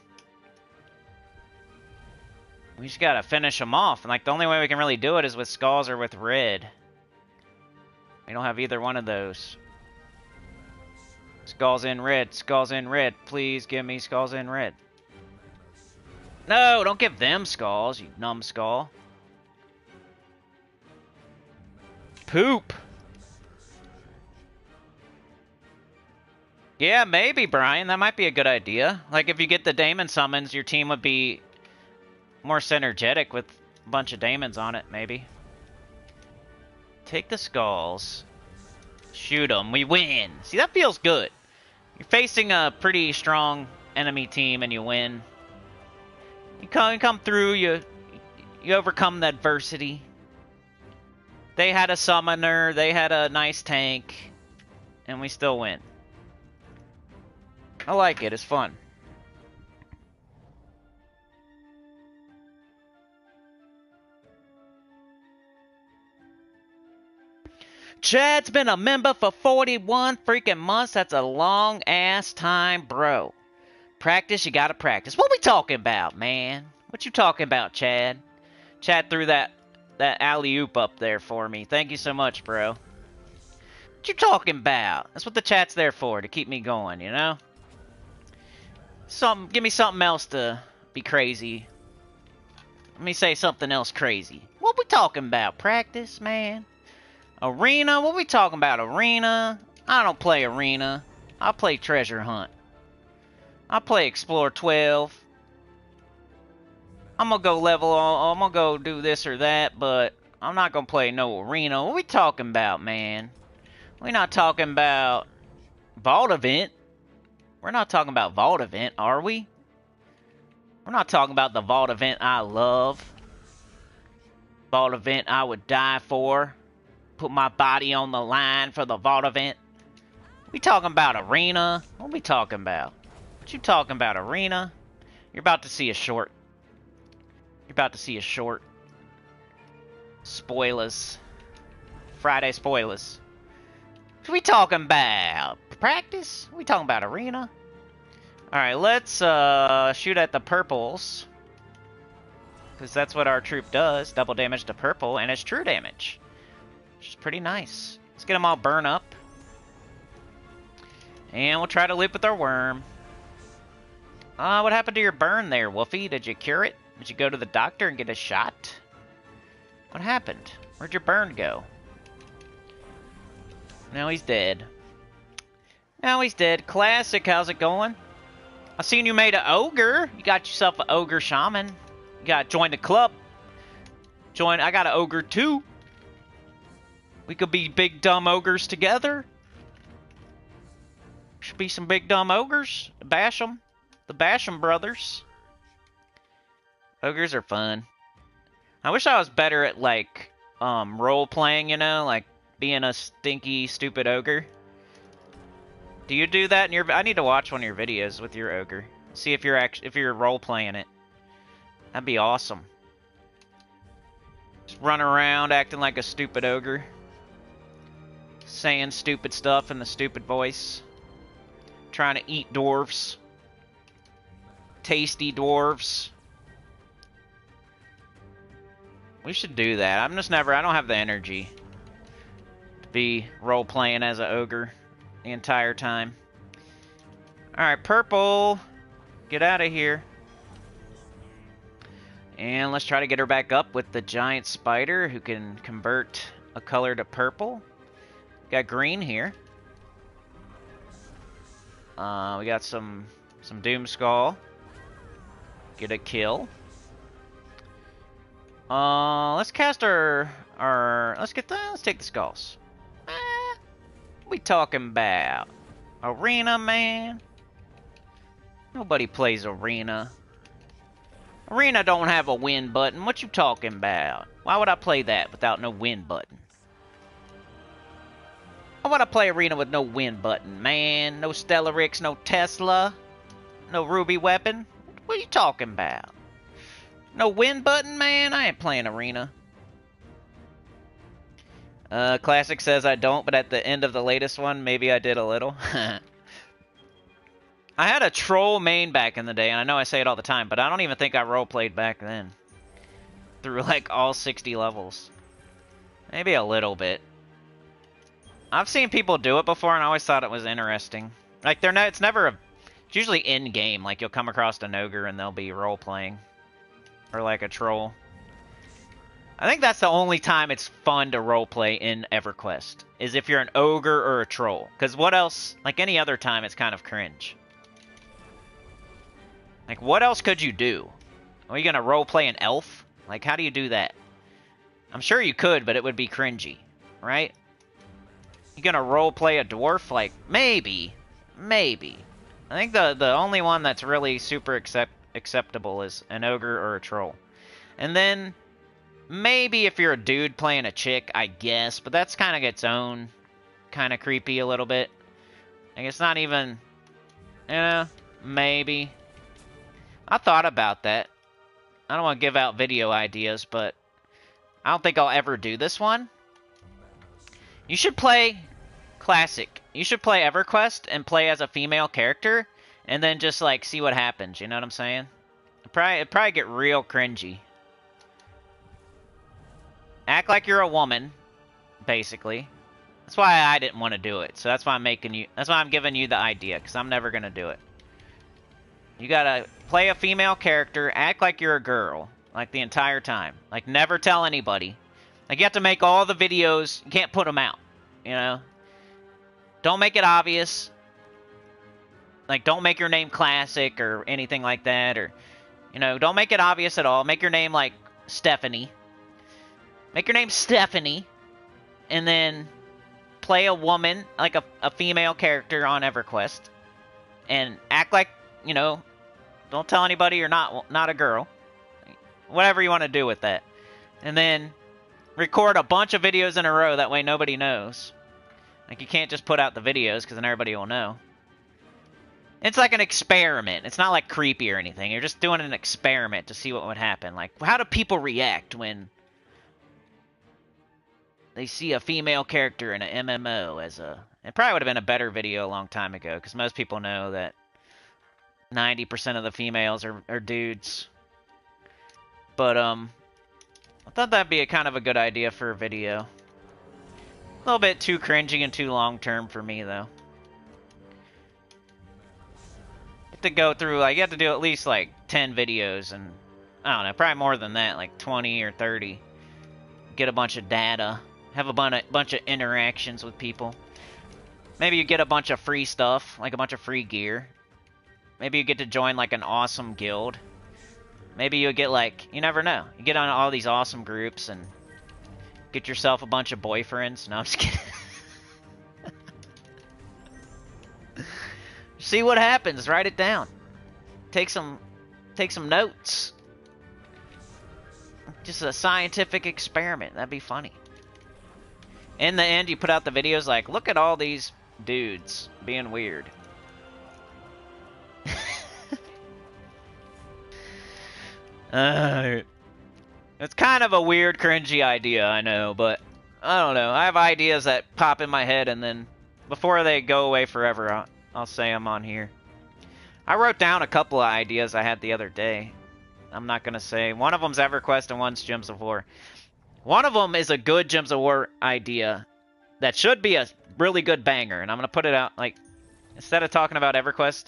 We just gotta finish them off. And like the only way we can really do it is with skulls or with red. We don't have either one of those. Skulls in red. Skulls in red. Please give me skulls in red. No, don't give them skulls, you numbskull. Poop. Yeah, maybe, Brian. That might be a good idea. Like, if you get the daemon summons, your team would be more synergetic with a bunch of daemons on it, maybe. Take the skulls. Shoot them. We win. See, that feels good. You're facing a pretty strong enemy team and you win. You come through, you overcome the adversity. They had a summoner, they had a nice tank, and we still win. I like it, it's fun. Chad's been a member for 41 freaking months. That's a long ass time, bro. Practice, you gotta practice. What we talking about, man? What you talking about, Chad? Chad threw that alley-oop up there for me. Thank you so much, bro. What you talking about? That's what the chat's there for, to keep me going, you know? Give me something else to be crazy. Let me say something else crazy. What we talking about? Practice, man? Arena? What we talking about? Arena? I don't play Arena. I play Treasure Hunt. I play Explore 12. I'm gonna go I'm gonna go do this or that, but I'm not gonna play no Arena. What we talking about, man? We're not talking about Vault Event. We're not talking about Vault Event, are we? We're not talking about the Vault Event I love. Vault Event I would die for. Put my body on the line for the Vault Event. We talking about Arena? What we talking about? What you talking about, Arena? You're about to see a short. You're about to see a short. Spoilers. Friday spoilers. What we talking about? Practice? We talking about Arena? Alright, let's shoot at the purples. Because that's what our troop does. Double damage to purple, and it's true damage. Which is pretty nice. Let's get them all burn up. And we'll try to loop with our worm. What happened to your burn there, Wolfie? Did you cure it? Did you go to the doctor and get a shot? What happened? Where'd your burn go? Now he's dead. Now he's dead. Classic, how's it going? I seen you made an ogre. You got yourself an ogre shaman. You gotta join the club. I got an ogre too. We could be big dumb ogres together. Should be some big dumb ogres. Bash them. The Basham brothers. Ogres are fun. I wish I was better at, like, role-playing, you know? Like, being a stinky, stupid ogre. Do you do that in your... I need to watch one of your videos with your ogre. See if you're role-playing it. That'd be awesome. Just run around acting like a stupid ogre. Saying stupid stuff in the stupid voice. Trying to eat dwarves. Tasty dwarves. We should do that. I don't have the energy to be role-playing as an ogre the entire time. Alright, purple. Get out of here. And let's try to get her back up with the giant spider who can convert a color to purple. Got green here. We got some Doomskull. Get a kill. Let's cast let's take the skulls. What we talking about? Arena, man? Nobody plays Arena. Arena don't have a win button. What you talking about? Why would I play that without no win button? Why would I play Arena with no win button, man? No Stellarix, no Tesla, no Ruby Weapon. What are you talking about? No win button, man? I ain't playing Arena. Classic says I don't, but at the end of the latest one, maybe I did a little. I had a troll main back in the day, and I know I say it all the time, but I don't even think I roleplayed back then. Through, like, all 60 levels. Maybe a little bit. I've seen people do it before, and I always thought it was interesting. Like, it's usually in-game. Like, you'll come across an ogre, and they'll be role-playing. Or, like, a troll. I think that's the only time it's fun to roleplay in EverQuest. Is if you're an ogre or a troll. Because what else? Like, any other time, it's kind of cringe. Like, what else could you do? Are you going to roleplay an elf? Like, how do you do that? I'm sure you could, but it would be cringy. Right? You gonna roleplay a dwarf? Like, maybe. Maybe. I think the only one that's really super acceptable is an ogre or a troll. And then, maybe if you're a dude playing a chick, I guess. But that's kind of its own kind of creepy a little bit. Like, it's not even... You know? Maybe. I thought about that. I don't want to give out video ideas, but... I don't think I'll ever do this one. You should play Classic. You should play EverQuest and play as a female character, and then just, like, see what happens. You know what I'm saying? It'd probably get real cringy. Act like you're a woman, basically. That's why I didn't want to do it. So that's why I'm giving you the idea, because I'm never gonna do it. You gotta play a female character, act like you're a girl, like the entire time. Like, never tell anybody. Like, you have to make all the videos, you can't put them out, you know? Don't make it obvious. Like, don't make your name Classic or anything like that, or, you know, don't make it obvious at all. Make your name, like, Stephanie. Make your name Stephanie, and then play a woman, like a female character on EverQuest, and act like, you know, don't tell anybody you're not a girl. Whatever you want to do with that. And then record a bunch of videos in a row, that way nobody knows. Like, you can't just put out the videos, because then everybody will know. It's like an experiment. It's not, like, creepy or anything. You're just doing an experiment to see what would happen. Like, how do people react when they see a female character in an MMO as a... It probably would have been a better video a long time ago, because most people know that 90% of the females are dudes. But, I thought that'd be a kind of a good idea for a video. A little bit too cringy and too long-term for me, though. You have to go through, like, you have to do at least, like, 10 videos, and, I don't know, probably more than that, like 20 or 30. Get a bunch of data. Have a bunch of interactions with people. Maybe you get a bunch of free stuff, like a bunch of free gear. Maybe you get to join, like, an awesome guild. Maybe you'll get, like, you never know. You get on all these awesome groups and get yourself a bunch of boyfriends. No, I'm just kidding. See what happens. Write it down. Take some notes. Just a scientific experiment. That'd be funny. In the end, you put out the videos like, look at all these dudes being weird. It's kind of a weird, cringy idea, I know, but I don't know. I have ideas that pop in my head, and then before they go away forever, I'll say them on here. I wrote down a couple of ideas I had the other day. I'm not going to say. One of them's EverQuest and one's Gems of War. One of them is a good Gems of War idea that should be a really good banger, and I'm going to put it out, like, instead of talking about EverQuest,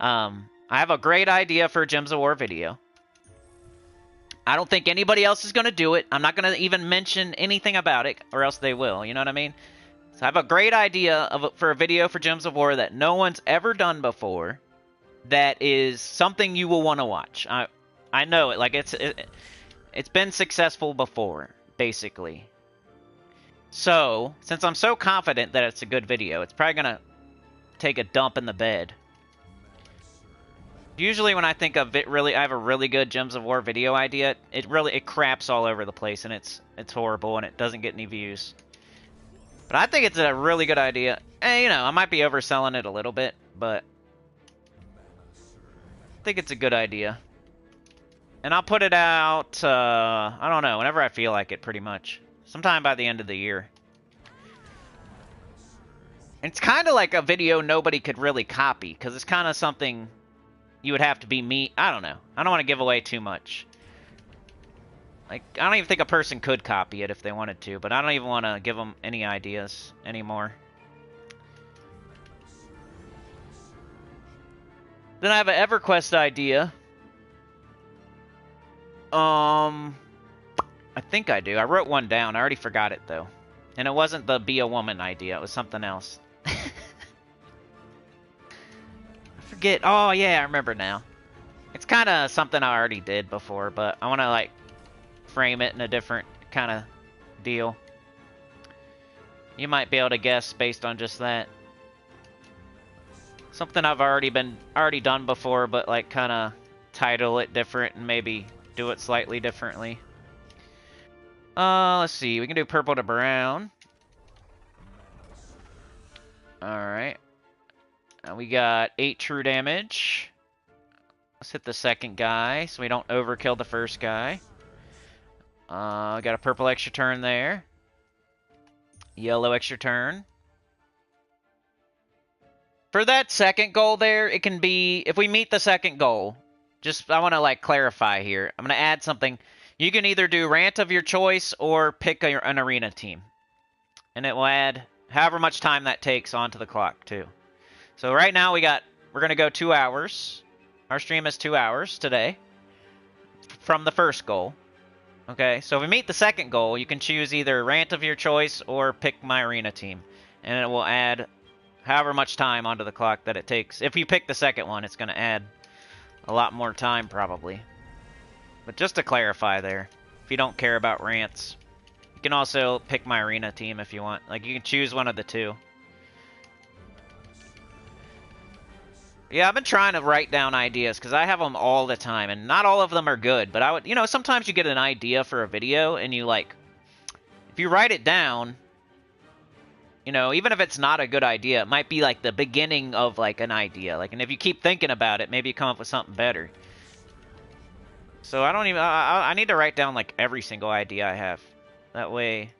I have a great idea for a Gems of War video. I don't think anybody else is going to do it. I'm not going to even mention anything about it, or else they will, you know what I mean? So I have a great idea for a video for Gems of War that no one's ever done before, that is something you will want to watch. I know it. Like, it's been successful before, basically. So, since I'm so confident that it's a good video, it's probably going to take a dump in the bed. Usually when I think of it, I have a really good Gems of War video idea, it craps all over the place, and it's horrible, and it doesn't get any views. But I think it's a really good idea. You know, I might be overselling it a little bit, but I think it's a good idea. And I'll put it out, I don't know, whenever I feel like it, pretty much. Sometime by the end of the year. It's kind of like a video nobody could really copy, because it's kind of something you would have to be me. I don't know. I don't want to give away too much. Like, I don't even think a person could copy it if they wanted to, but I don't even want to give them any ideas anymore. Then I have an EverQuest idea. I think I do. I wrote one down. I already forgot it, though. And it wasn't the be a woman idea. It was something else. I forget. Oh, yeah, I remember now. It's kind of something I already did before, but I want to, like, frame it in a different kind of deal. You might be able to guess based on just that. Something I've already done before, but, like, kind of title it different and maybe do it slightly differently. Let's see. We can do purple to brown. Alright. We got 8 true damage. Let's hit the second guy so we don't overkill the first guy. Got a purple extra turn there. Yellow extra turn. For that second goal there, it can be, if we meet the second goal, just, I want to like clarify here. I'm going to add something. You can either do rant of your choice or pick an arena team. And it will add however much time that takes onto the clock too. So right now we're going to go 2 hours. Our stream is 2 hours today from the first goal. Okay, so if we meet the second goal, you can choose either rant of your choice or pick my arena team. And it will add however much time onto the clock that it takes. If you pick the second one, it's going to add a lot more time probably. But just to clarify there, if you don't care about rants, you can also pick my arena team if you want. Like, you can choose one of the two. Yeah, I've been trying to write down ideas because I have them all the time, and not all of them are good. But I would, you know, sometimes you get an idea for a video, and you like, if you write it down, you know, even if it's not a good idea, it might be like the beginning of like an idea. Like, and if you keep thinking about it, maybe you come up with something better. So I don't even, I need to write down like every single idea I have. That way,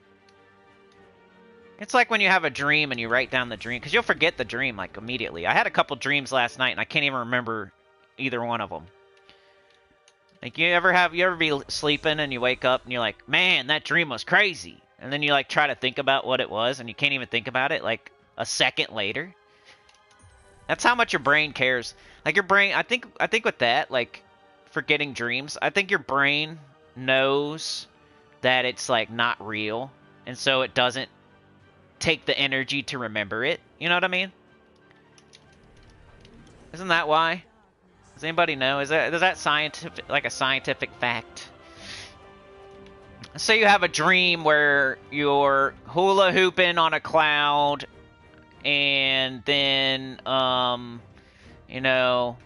it's like when you have a dream and you write down the dream, because you'll forget the dream like immediately. I had a couple dreams last night and I can't even remember either one of them. Like, you ever be sleeping and you wake up and you're like, man, that dream was crazy. And then you like try to think about what it was and you can't even think about it like a second later. That's how much your brain cares. Like, your brain, I think with that, like, forgetting dreams, I think your brain knows that it's like not real, and so it doesn't take the energy to remember it. You know what I mean? Isn't that why? Does anybody know? Is that scientific, like a scientific fact? Say you have a dream where you're hula hooping on a cloud, and then you know,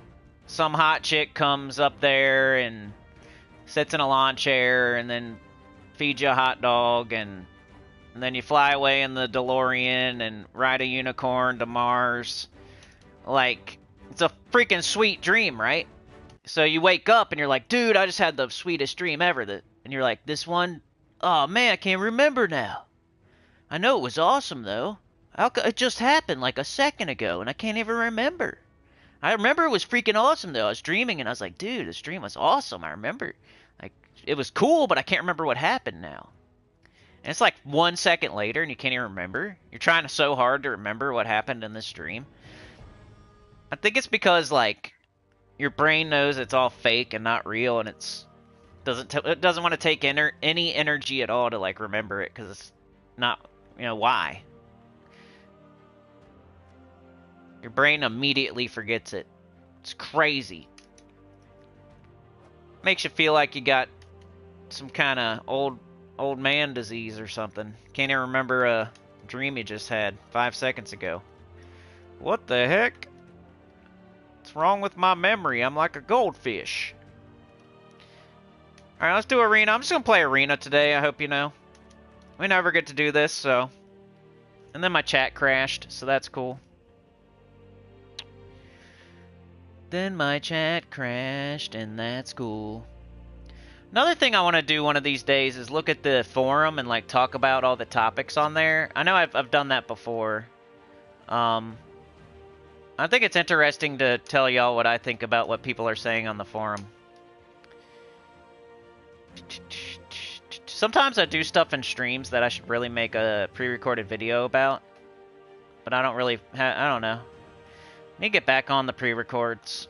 some hot chick comes up there and sits in a lawn chair and then feeds you a hot dog, and then you fly away in the DeLorean and ride a unicorn to Mars. Like, it's a freaking sweet dream, right? So you wake up and you're like, dude, I just had the sweetest dream ever. And you're like, this one, oh man, I can't remember now. I know it was awesome though. It just happened like a second ago and I can't even remember. I remember it was freaking awesome though. I was dreaming and I was like, dude, this dream was awesome. I remember. Like, it was cool, but I can't remember what happened now. And it's like 1 second later and you can't even remember. You're trying so hard to remember what happened in this dream. I think it's because, like, your brain knows it's all fake and not real, and it doesn't want to take any energy at all to, like, remember it, because it's not, you know, why? Your brain immediately forgets it. It's crazy. Makes you feel like you got some kind of old man disease or something. Can't even remember a dream you just had 5 seconds ago. What the heck? What's wrong with my memory? I'm like a goldfish. Alright, let's do arena. I'm just gonna play arena today, I hope you know. We never get to do this, so. And then my chat crashed, so that's cool. Then my chat crashed, and that's cool. Another thing I want to do one of these days is look at the forum and like talk about all the topics on there. I know I've done that before. I think it's interesting to tell y'all what I think about what people are saying on the forum. Sometimes I do stuff in streams that I should really make a pre-recorded video about, but I don't really, I don't know. I need to get back on the pre-records.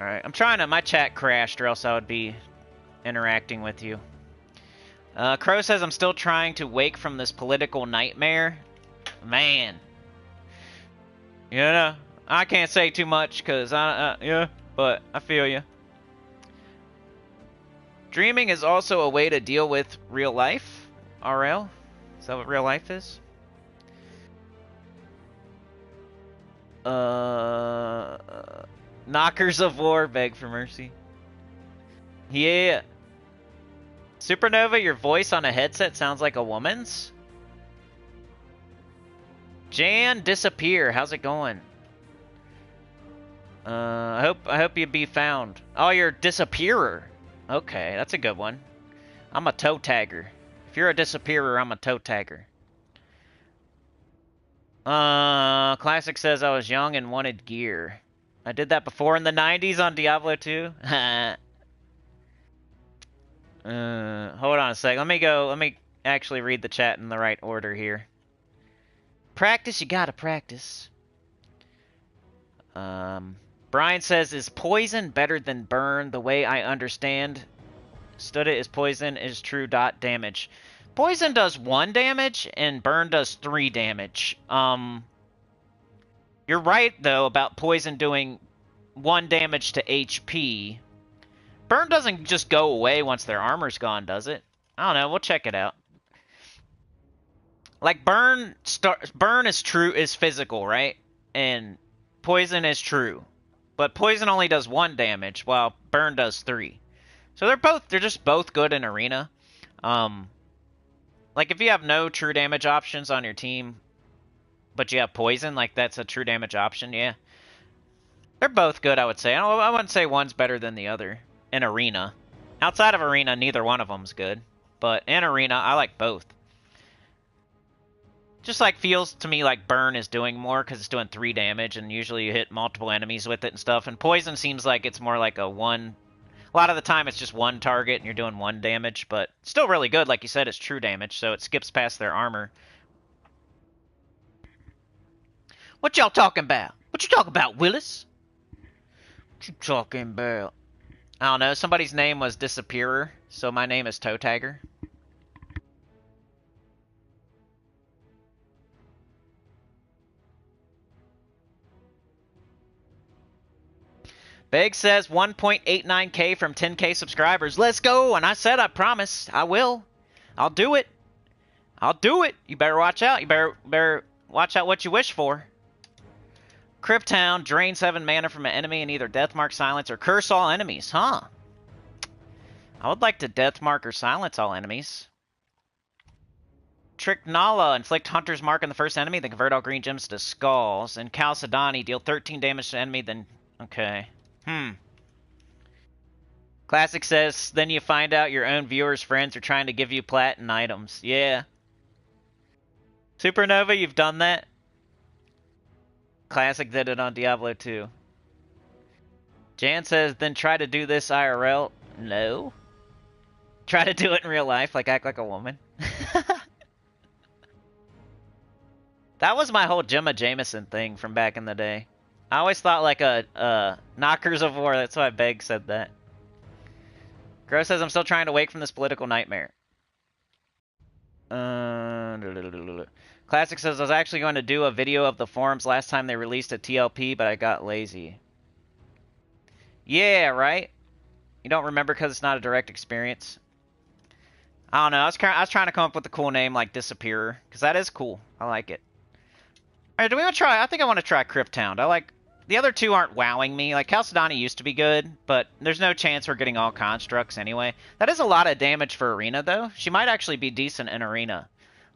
Alright, I'm trying to, my chat crashed or else I would be interacting with you. Crow says I'm still trying to wake from this political nightmare. Man. You know, I can't say too much because yeah, but I feel you. Dreaming is also a way to deal with real life, RL. Is that what real life is? Knockers of War, beg for mercy. Yeah. Supernova, your voice on a headset sounds like a woman's? Jan Disappear, how's it going? I hope you be found. Oh, you're Disappearer. Okay, that's a good one. I'm a toe tagger. If you're a disappearer, I'm a toe tagger. Classic says I was young and wanted gear. I did that before in the 90s on Diablo 2. Hold on a sec. Let me actually read the chat in the right order here. Practice, you gotta practice. Brian says, is poison better than burn? The way I understand stood it is poison is true dot damage. Poison does 1 damage and burn does 3 damage. You're right though about poison doing 1 damage to HP. Burn doesn't just go away once their armor's gone, does it? I don't know. We'll check it out. Like burn is true is physical, right? And poison is true. But poison only does 1 damage while burn does 3. So they're just both good in arena. Like if you have no true damage options on your team, but you have poison, like that's a true damage option, yeah. They're both good, I would say. I wouldn't say one's better than the other in arena. Outside of arena, neither one of them's good. But in arena, I like both. Just like feels to me like burn is doing more because it's doing 3 damage, and usually you hit multiple enemies with it and stuff. And poison seems like it's more like a 1. A lot of the time it's just 1 target and you're doing 1 damage, but still really good. Like you said, it's true damage, so it skips past their armor. What y'all talking about? What you talking about, Willis? What you talking about? I don't know. Somebody's name was Disappearer, so my name is Toe Tagger. Big says 1.89K from 10K subscribers. Let's go. And I said I promise. I will. I'll do it. I'll do it. You better watch out. You better watch out what you wish for. Cryptown, drain 7 mana from an enemy and either Deathmark, Silence, or curse all enemies. Huh. I would like to Deathmark or Silence all enemies. Trick Nala, inflict Hunter's Mark on the first enemy, then convert all green gems to skulls. And Chalcedony, deal 13 damage to enemy, then... Okay. Classic says, then you find out your own viewers' friends are trying to give you platinum items. Yeah. Supernova, you've done that? Classic did it on Diablo 2. Jan says, then try to do this IRL. No. Try to do it in real life, like act like a woman. That was my whole Gemma Jameson thing from back in the day. I always thought like a Knockers of War. That's why Beg said that. Gross says, I'm still trying to wake from this political nightmare. Classic says, I was actually going to do a video of the forums last time they released a TLP, but I got lazy. Yeah, right? You don't remember because it's not a direct experience? I don't know. I was trying to come up with a cool name like Disappearer, because that is cool. I like it. Alright, do we want to try? I think I want to try Cryptown. I like... The other two aren't wowing me. Like, Chalcedony used to be good, but there's no chance we're getting all constructs anyway. That is a lot of damage for Arena, though. She might actually be decent in Arena.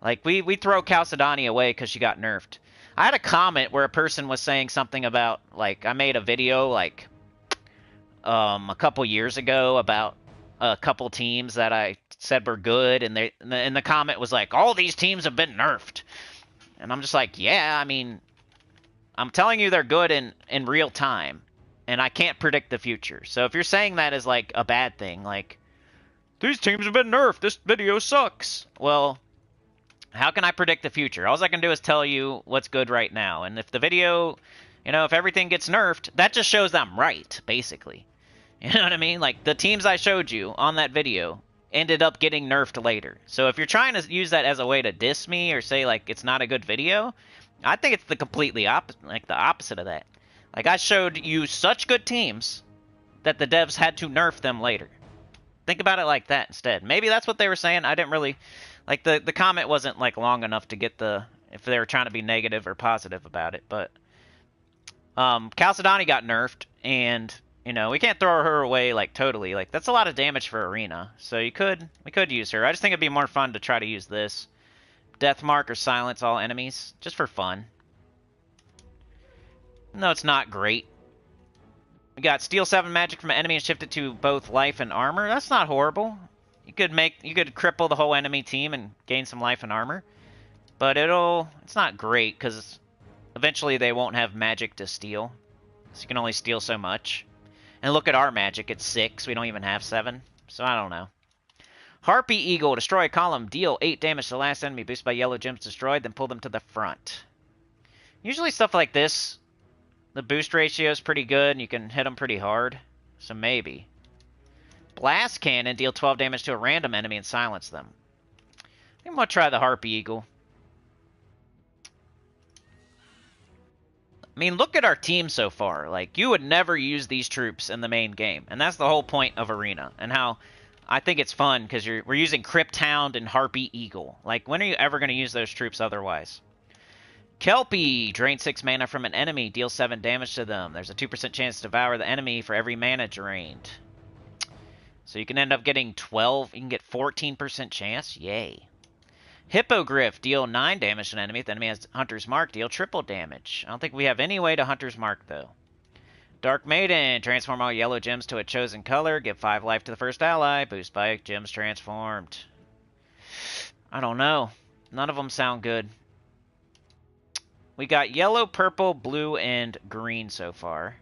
Like, we throw Chalcedony away because she got nerfed. I had a comment where a person was saying something about, like, I made a video, like, a couple years ago about a couple teams that I said were good, and the comment was like, all these teams have been nerfed. And I'm just like, yeah, I mean... I'm telling you they're good in real time, and I can't predict the future. So if you're saying that as, like, a bad thing, like, these teams have been nerfed, this video sucks. Well, how can I predict the future? All I can do is tell you what's good right now. And if the video, you know, if everything gets nerfed, that just shows that I'm right, basically. You know what I mean? Like, the teams I showed you on that video ended up getting nerfed later. So if you're trying to use that as a way to diss me or say, like, it's not a good video... I think it's the completely opposite of that. Like, I showed you such good teams that the devs had to nerf them later. Think about it like that instead. Maybe that's what they were saying. I didn't really... Like, the comment wasn't, like, long enough to get the... If they were trying to be negative or positive about it, but... Chalcedony got nerfed, and, you know, we can't throw her away, like, totally. Like, that's a lot of damage for Arena. So we could use her. I just think it'd be more fun to try to use this. Deathmark or Silence all enemies, just for fun. No, it's not great. We got Steal 7 magic from an enemy and shift it to both life and armor. That's not horrible. You could cripple the whole enemy team and gain some life and armor. But it's not great, because eventually they won't have magic to steal. So you can only steal so much. And look at our magic, it's 6. We don't even have 7. So I don't know. Harpy Eagle, destroy a column, deal 8 damage to the last enemy, boosted by yellow gems destroyed, then pull them to the front. Usually stuff like this, the boost ratio is pretty good, and you can hit them pretty hard. So maybe. Blast Cannon, deal 12 damage to a random enemy and silence them. I think I'm going to try the Harpy Eagle. I mean, look at our team so far. Like, you would never use these troops in the main game. And that's the whole point of Arena. And how I think it's fun, because we're using Crypt Hound and Harpy Eagle. Like, when are you ever going to use those troops otherwise? Kelpie, drain 6 mana from an enemy, deal 7 damage to them. There's a 2% chance to devour the enemy for every mana drained. So you can end up getting 12, you can get 14% chance, yay. Hippogriff, deal 9 damage to an enemy. If the enemy has Hunter's Mark, deal triple damage. I don't think we have any way to Hunter's Mark, though. Dark Maiden, transform all yellow gems to a chosen color. Give 5 life to the first ally. Boost by gems transformed. I don't know. None of them sound good. We got yellow, purple, blue, and green so far.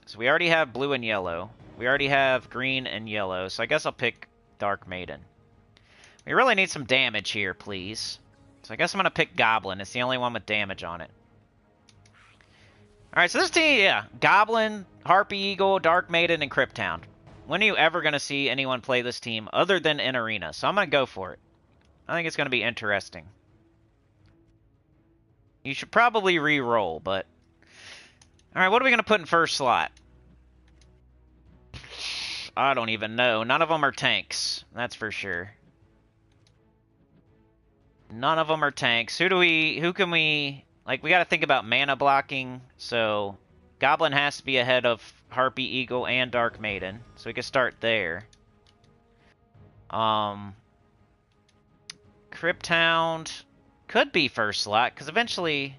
So we already have blue and yellow. We already have green and yellow. So I guess I'll pick Dark Maiden. We really need some damage here, please. So I guess I'm going to pick Goblin. It's the only one with damage on it. Alright, so this team, yeah. Goblin, Harpy Eagle, Dark Maiden, and Crypt Hound. When are you ever going to see anyone play this team other than in Arena? So I'm going to go for it. I think it's going to be interesting. You should probably re-roll, but... Alright, what are we going to put in first slot? I don't even know. None of them are tanks. That's for sure. None of them are tanks. Who can we... Like, we gotta think about mana blocking, so... Goblin has to be ahead of Harpy Eagle and Dark Maiden, so we can start there. Crypt Hound could be first slot, because eventually...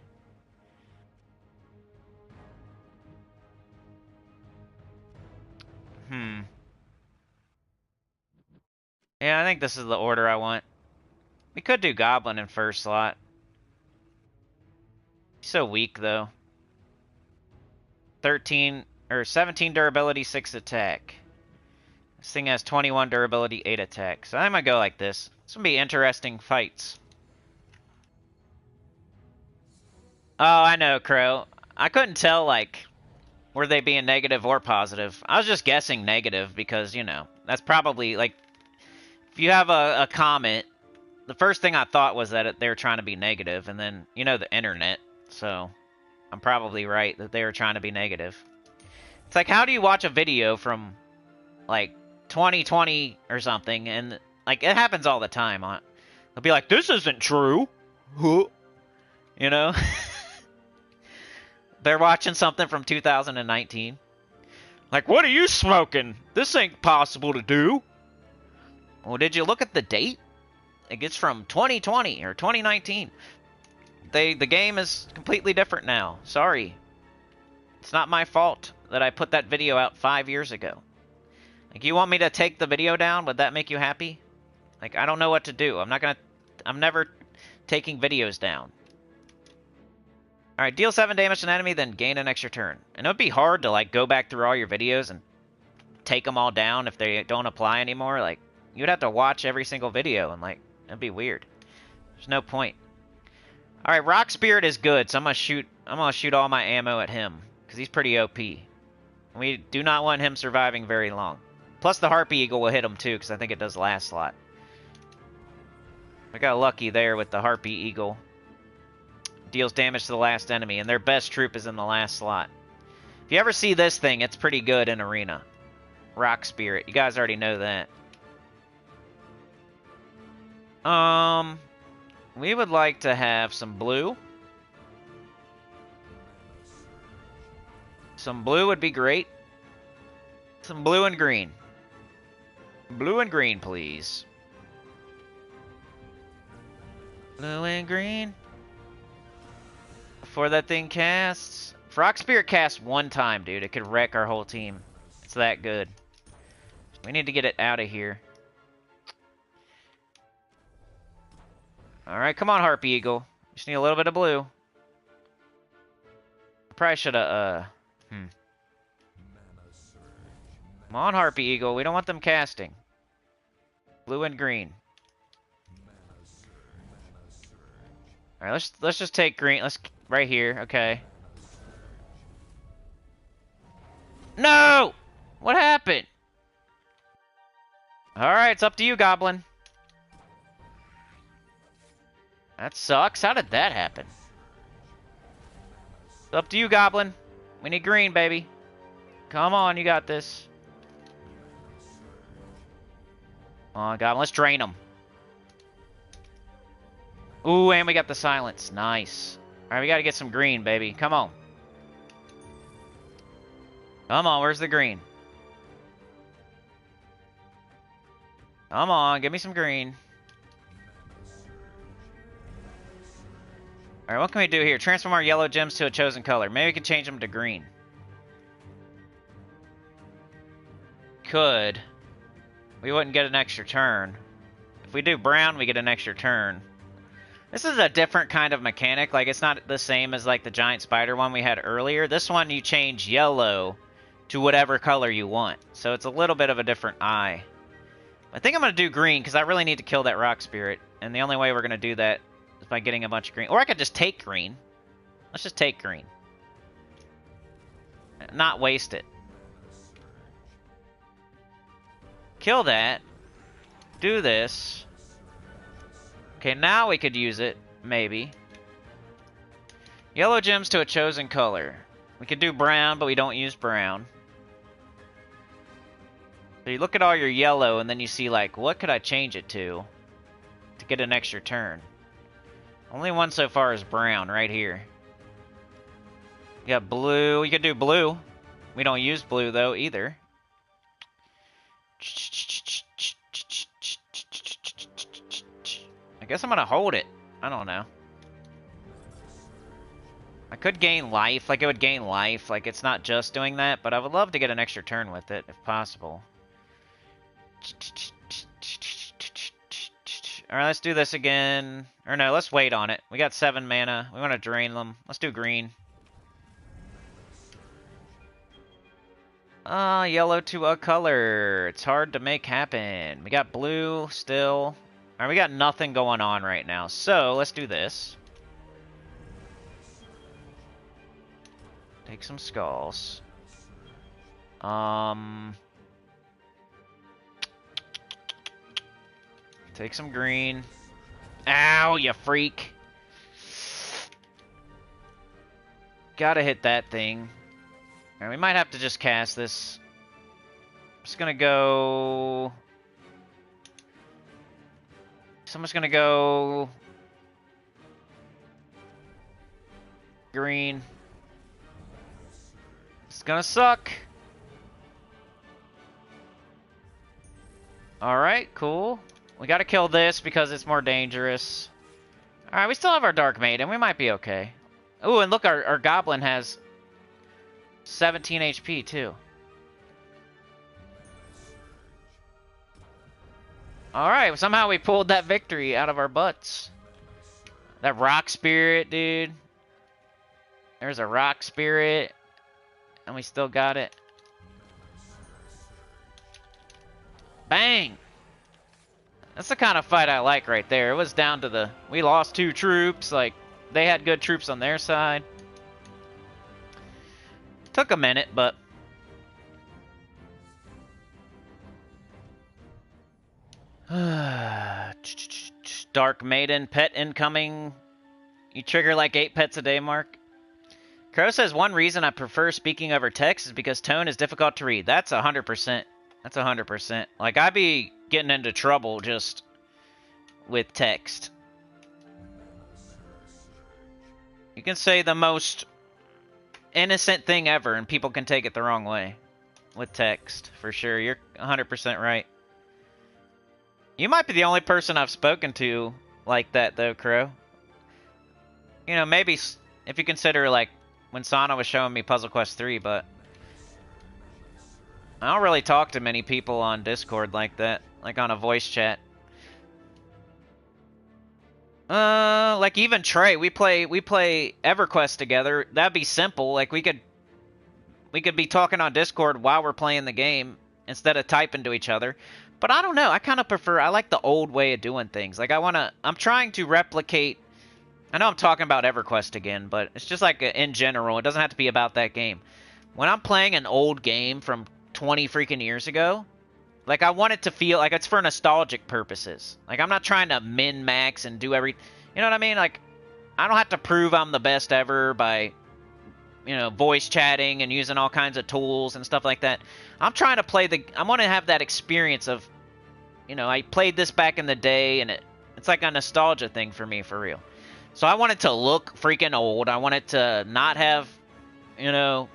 Yeah, I think this is the order I want. We could do Goblin in first slot. He's so weak, though. 17 durability, 6 attack. This thing has 21 durability, 8 attack. So I might go like this. This will be interesting fights. Oh, I know, Crow. I couldn't tell, like, were they being negative or positive. I was just guessing negative because, you know, that's probably, like, if you have a comment, the first thing I thought was that they were trying to be negative, and then, you know, the internet, so I'm probably right that they were trying to be negative. It's like, how do you watch a video from, like, 2020 or something, and, like, it happens all the time. They'll be like, this isn't true. You know? They're watching something from 2019. Like, what are you smoking? This ain't possible to do. Well, did you look at the date? It's from 2020 or 2019. The game is completely different now. Sorry. It's not my fault that I put that video out 5 years ago. Like, you want me to take the video down? Would that make you happy? Like, I don't know what to do. I'm never taking videos down. Alright, deal 7 damage to an enemy, then gain an extra turn. And it would be hard to, like, go back through all your videos and take them all down if they don't apply anymore. Like, you'd have to watch every single video, and, like, it'd be weird. There's no point. Alright, Rock Spirit is good, so I'm gonna shoot all my ammo at him, because he's pretty OP. We do not want him surviving very long. Plus the Harpy Eagle will hit him too, because I think it does last slot. I got lucky there with the Harpy Eagle. Deals damage to the last enemy, and their best troop is in the last slot. If you ever see this thing, it's pretty good in Arena. Rock Spirit. You guys already know that. We would like to have some blue. Some blue would be great. Some blue and green. Blue and green, please. Blue and green. Before that thing casts. If Rock Spirit casts one time, dude, it could wreck our whole team. It's that good. We need to get it out of here. Alright, come on, Harpy Eagle. Just need a little bit of blue. Probably should have, Come on, Harpy Eagle. We don't want them casting. Blue and green. Alright, let's just take green. Let's right here. Okay. No! What happened? Alright, it's up to you, Goblin. That sucks. How did that happen? It's up to you, Goblin. We need green, baby. Come on, you got this. Come on, Goblin. Let's drain them. Ooh, and we got the silence. Nice. Alright, we gotta get some green, baby. Come on. Come on, where's the green? Come on, give me some green. Alright, what can we do here? Transform our yellow gems to a chosen color. Maybe we can change them to green. Could. We wouldn't get an extra turn. If we do brown, we get an extra turn. This is a different kind of mechanic. Like, it's not the same as, like, the giant spider one we had earlier. This one, you change yellow to whatever color you want. So it's a little bit of a different eye. I think I'm going to do green, because I really need to kill that rock spirit. And the only way we're going to do that is by getting a bunch of green. Or I could just take green. Let's just take green. Not waste it. Kill that. Do this. Okay, now we could use it. Maybe. Yellow gems to a chosen color. We could do brown, but we don't use brown. So you look at all your yellow, and then you see, like, what could I change it to get an extra turn? Only one so far is brown, right here. You got blue. You could do blue. We don't use blue, though, either. I guess I'm gonna hold it. I don't know. I could gain life. Like, it would gain life. Like, it's not just doing that, but I would love to get an extra turn with it, if possible. Alright, let's do this again. Or no, let's wait on it. We got 7 mana. We want to drain them. Let's do green. Yellow to a color. It's hard to make happen. We got blue still. Alright, we got nothing going on right now. So, let's do this. Take some skulls. Take some green. Ow, you freak. Gotta hit that thing. Alright, we might have to just cast this. I'm just gonna go... So I'm just gonna go... green. It's gonna suck. Alright, cool. We gotta kill this because it's more dangerous. Alright, we still have our Dark Maiden. We might be okay. Ooh, and look, our Goblin has 17 HP, too. Alright, somehow we pulled that victory out of our butts. That Rock Spirit, dude. There's a Rock Spirit. And we still got it. Bang! That's the kind of fight I like right there. It was down to the... We lost 2 troops. Like, they had good troops on their side. Took a minute, but... Dark Maiden, pet incoming. You trigger like 8 pets a day, Mark. Crow says, one reason I prefer speaking over text is because tone is difficult to read. That's 100%. That's 100%. Like, I'd be getting into trouble just with text. You can say the most innocent thing ever and people can take it the wrong way with text, for sure. You're 100% right. You might be the only person I've spoken to like that, though, Crow. You know, maybe if you consider, like, when Sana was showing me Puzzle Quest 3, but I don't really talk to many people on Discord like that, like on a voice chat. Like even Trey, we play EverQuest together. That'd be simple. Like we could be talking on Discord while we're playing the game instead of typing to each other. But I don't know. I kind of prefer. I like the old way of doing things. Like I'm trying to replicate. I know I'm talking about EverQuest again, but it's just like in general. It doesn't have to be about that game. When I'm playing an old game from 20 freaking years ago, like I want it to feel like it's for nostalgic purposes. Like I'm not trying to min max and do every. You know what I mean? Like I don't have to prove I'm the best ever by voice chatting and using all kinds of tools and stuff like that. I'm trying to play I want to have that experience of, I played this back in the day, and it's like a nostalgia thing for me, for real. So I want it to look freaking old. I want it to not have, I don't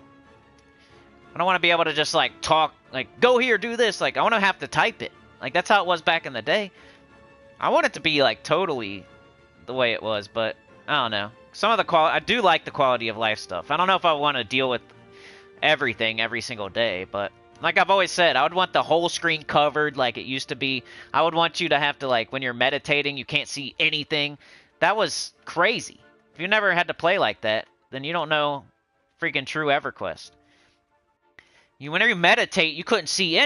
want to be able to just like talk, like go here, do this. Like I want to have to type it. Like that's how it was back in the day. I want it to be like totally the way it was, but I don't know. Some of the I do like the quality of life stuff. I don't know if I want to deal with everything every single day, but like I've always said, I would want the whole screen covered like it used to be. I would want you to have to, like, when you're meditating, you can't see anything. That was crazy. If you never had to play like that, then you don't know freaking true EverQuest. Whenever you meditate, you couldn't see anything.